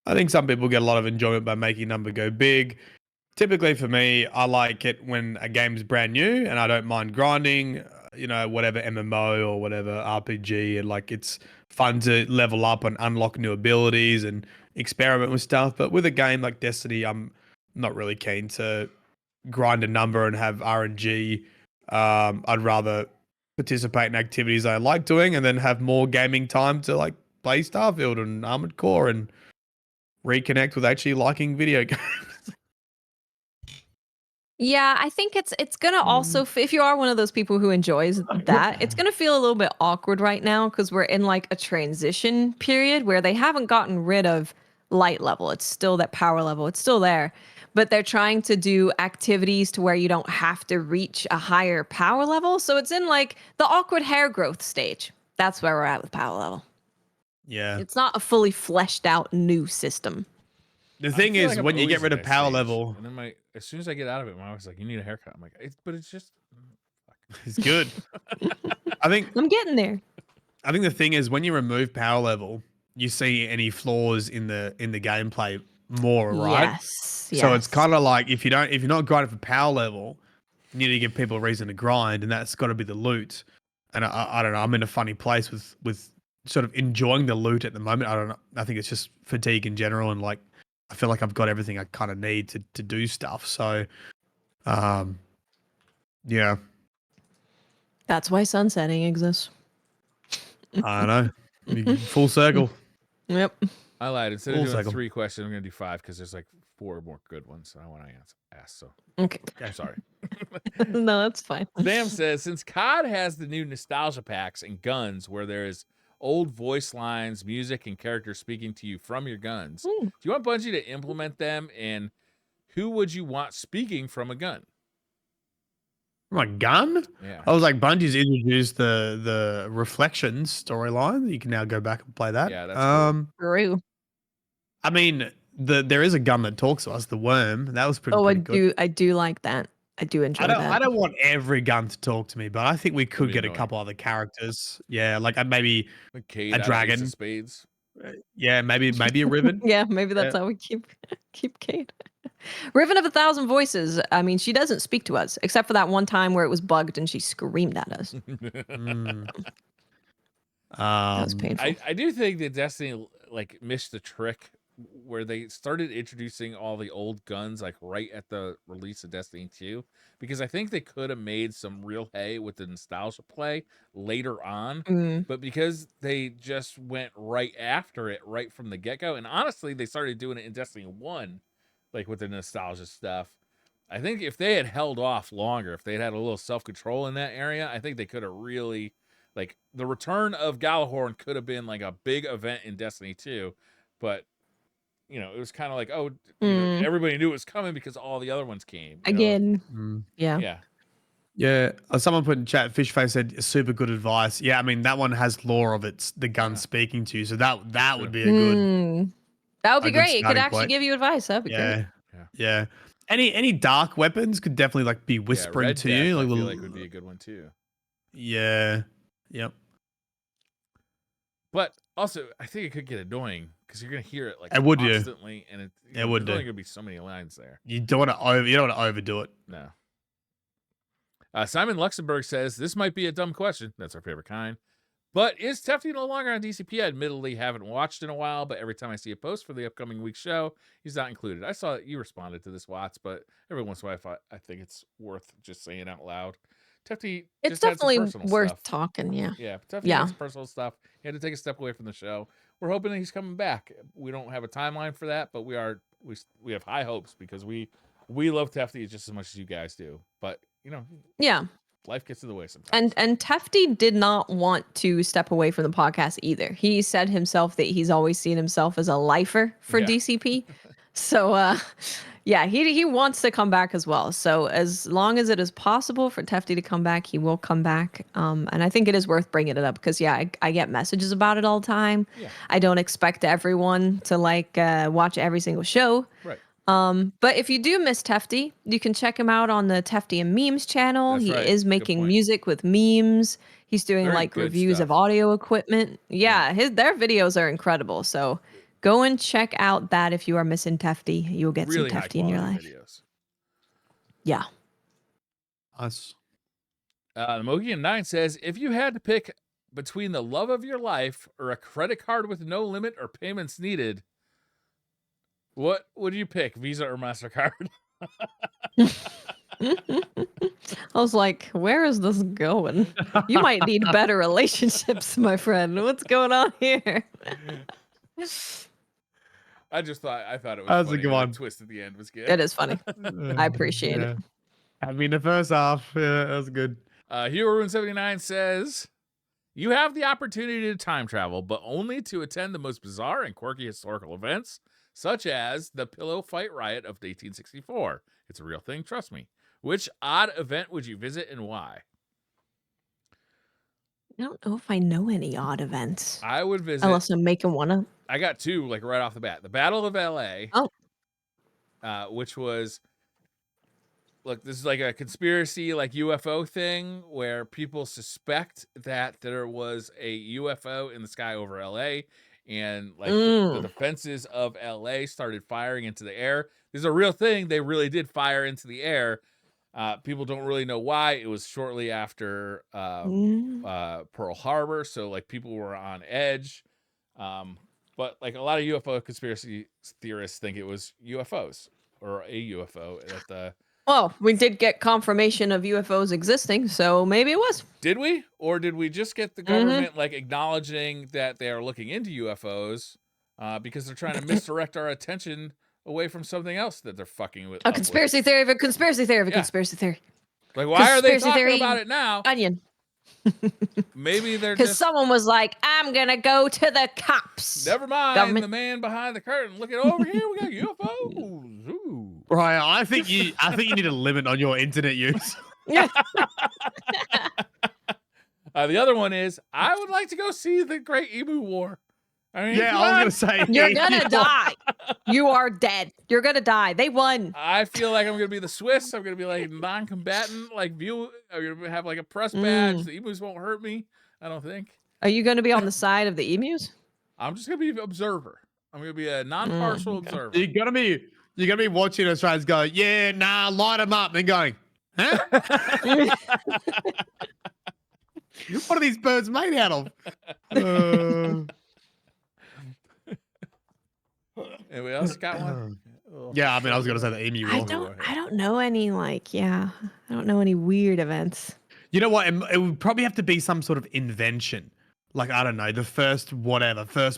I think some people get a lot of enjoyment by making number go big. Typically for me, I like it when a game's brand new and I don't mind grinding, whatever MMO or whatever RPG, and like it's fun to level up and unlock new abilities and experiment with stuff. But with a game like Destiny, I'm not really keen to grind a number and have RNG. I'd rather participate in activities I like doing and then have more gaming time to like play Starfield and Armored Core and reconnect with actually liking video games. Yeah, I think it's gonna also if you are one of those people who enjoys that, it's gonna feel a little bit awkward right now because we're in like a transition period where they haven't gotten rid of light level. It's still that power level. It's still there, but they're trying to do activities to where you don't have to reach a higher power level. So it's in like the awkward hair growth stage. That's where we're at with power level. Yeah. It's not a fully fleshed out new system. The thing is, when you get rid of power level, and then as soon as I get out of it, my wife's like, "You need a haircut." I'm like, "But it's just." it's good. I think I'm getting there. I think the thing is when you remove power level, you see any flaws in the gameplay more, right? Yes. So it's Yes. kind of like if you're not grinding for power level, you need to give people a reason to grind, and that's got to be the loot. And I don't know. I'm in a funny place with sort of enjoying the loot at the moment. I don't know. I think it's just fatigue in general, and like I feel like I've got everything I kind of need to do stuff. So, yeah, That's why sunsetting exists. I don't know. Full circle. Yep. I lied. Instead of Full doing circle. 3 questions, I'm gonna do 5 because there's like 4 more good ones I want to ask. So Okay. I'm sorry. No, that's fine. Sam says, since COD has the new nostalgia packs and guns where there is old voice lines, music, and characters speaking to you from your guns, do you want Bungie to implement them? And who would you want speaking from a gun? My gun? Yeah. I was like, Bungie's introduced the Reflections storyline. You can now go back and play that. Yeah, that's cool. True. I mean, there is a gun that talks to us, the worm. That was pretty, Oh, pretty good. I do like that. I do enjoy I that. don't want every gun to talk to me, but I think we could be get a annoying. couple other characters. Yeah, like maybe Like Cade a out of Ace dragon. of Spades. Yeah, maybe a Riven. Yeah, maybe that's how we keep Kate. Riven of 1,000 Voices. I mean, she doesn't speak to us except for that one time where it was bugged and she screamed at us. Mm. That was painful. I do think that Destiny like missed the trick where they started introducing all the old guns like right at the release of Destiny 2, because I think they could have made some real hay with the nostalgia play later on, but because they just went right after it right from the get-go, and honestly they started doing it in Destiny 1 like with the nostalgia stuff. I think if they had held off longer, if they'd had a little self-control in that area, I think they could have really, like, the return of Galahorn could have been like a big event in Destiny 2, but you know, it was kind of like, oh, you know, everybody knew it was coming because all the other ones came. You know? Again. Yeah. Yeah. Yeah, someone put in chat. Fishface said super good advice. Yeah, I mean that one has lore of its the gun speaking to you, so that would be a good That would be good great. It could starting actually point. give you advice. That'd be great. Yeah. Any dark weapons could definitely like be whispering Red to Death, you. Like, I feel like would be a good one too. Yeah. Yep. But also, I think it could get annoying because you're gonna hear it like It would constantly, and it would there's do. only gonna be so many lines there. You don't want to overdo it. No. Simon Luxembourg says this might be a dumb question. That's our favorite kind. But is Tefty no longer on DCP? I admittedly haven't watched in a while, but every time I see a post for the upcoming week's show, he's not included. I saw that you responded to this, Watts, but every once in a while I think it's worth just saying out loud. Tefty It's just had some definitely personal worth stuff. talking. Yeah. Yeah, Tefty Yeah. had some personal stuff. He had to take a step away from the show. We're hoping that he's coming back. We don't have a timeline for that, but we have high hopes because we love Tefty just as much as you guys do. But you know, Yeah. life gets in the way sometimes. And Tefty did not want to step away from the podcast either. He said himself that he's always seen himself as a lifer for DCP. So yeah, he wants to come back as well. So as long as it is possible for Tefty to come back, he will come back. And I think it is worth bringing it up because I get messages about it all the time. Yeah. I don't expect everyone to like watch every single show. Right. But if you do miss Tefty, you can check him out on the Tefty and Memes channel. That's He right. is Good making point. music with memes. He's doing Very like good reviews of stuff. audio equipment. Yeah, their videos are incredible. So go and check out that if you are missing Tefty. You'll get Really some high Tefty in your quality life. videos. Yeah. Us. The Mohican 9 says, if you had to pick between the love of your life or a credit card with no limit or payments needed, what would you pick, Visa or MasterCard? I was like, where is this going? You might need better relationships, my friend. What's going on here? I thought it was That's a funny. good The one. twist at the end was good. It is funny. I appreciate it. I mean, the first half, yeah, that was good. HeroRune79 says, you have the opportunity to time travel, but only to attend the most bizarre and quirky historical events, such as the Pillow Fight Riot of 1864. It's a real thing, trust me. Which odd event would you visit and why? I don't know if I know any odd events. I would visit. Unless I'm making one up. I got two, like right off the bat. The Battle of LA. Oh. Which was look, this is like a conspiracy, like UFO thing where people suspect that there was a UFO in the sky over LA, and like the defenses of LA started firing into the air. This is a real thing. They really did fire into the air. People don't really know why. It was shortly after Pearl Harbor, so like people were on edge. But like a lot of UFO conspiracy theorists think it was UFOs or a UFO at the. Well, we did get confirmation of UFOs existing, so maybe it was. Did we? Or did we just get the government like acknowledging that they are looking into UFOs because they're trying to misdirect our attention away from something else that they're fucking with? A conspiracy theory of a conspiracy theory of a conspiracy theory. Like, why are they Conspiracy talking theory about it now? Onion. Maybe they're Because just. someone was like, I'm going to go to the cops. Never mind Government. the man behind the curtain. Look at over here. We got UFOs. Ooh. Right, I think you need a limit on your internet use. Yeah. The other one is I would like to go see the Great Emu War. I mean, Yeah, I was gonna say You're gonna die. You are dead. You're gonna die. They won. I feel like I'm gonna be the Swiss. I'm gonna be like non-combatant. Like I'm gonna have like a press badge. The emus won't hurt me. I don't think. Are you gonna be on the side of the emus? I'm just gonna be an observer. I'm gonna be a non-partial observer. You're gonna be watching Australians go, yeah, nah, light them up, and going, huh? What are these birds made out of? Anybody else got one? Yeah, I mean, I was gonna say the emu. I don't know any I don't know any weird events. You know what? It would probably have to be some sort of invention. Like, I don't know, the first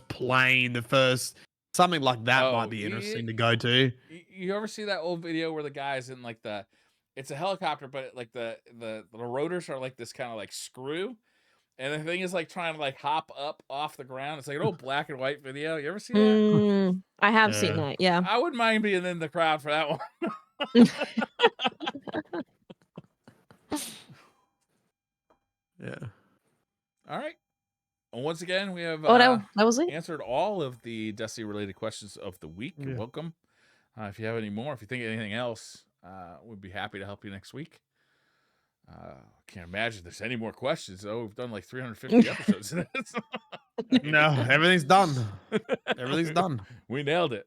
plane, the first something like that might be interesting to go to. You ever see that old video where the guy's in like it's a helicopter, but like the rotors are like this kind of like screw, and the thing is like trying to like hop up off the ground. It's like an old black and white video. You ever see that? I have seen that. Yeah. I wouldn't mind being in the crowd for that one. Yeah. All right. And once again, we have that was it. answered all of the Destiny related questions of the week. You're welcome. If you have any more, if you think of anything else, we'd be happy to help you next week. Can't imagine there's any more questions. Oh, we've done like 350 episodes. No, everything's done. Everything's done. We nailed it.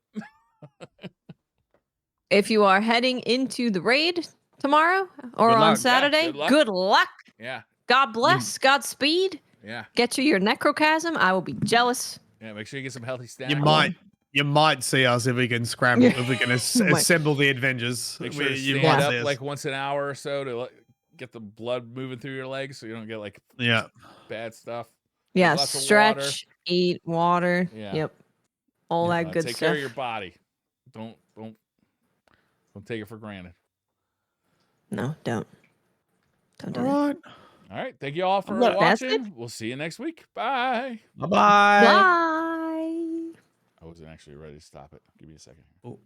If you are heading into the raid tomorrow or Good on luck. Saturday, Yeah, good luck. Yeah. God bless. Godspeed. Yeah. Get to your necrochasm. I will be jealous. Yeah. Make sure you get some healthy stamina. You might see us if we can scramble, if we can assemble the Avengers. Make sure you stand up like once an hour or so to get the blood moving through your legs so you don't get like bad stuff. Yeah, Lots of stretch, water. eat, water. Yeah. Yep. All that good take stuff. care of your body. Don't take it for granted. No, don't. Don't do All that. right. All right. Thank you all for That's watching. We'll see you next week. Bye. Bye-bye. Bye. I wasn't actually ready to stop it. Give me a second. Oh.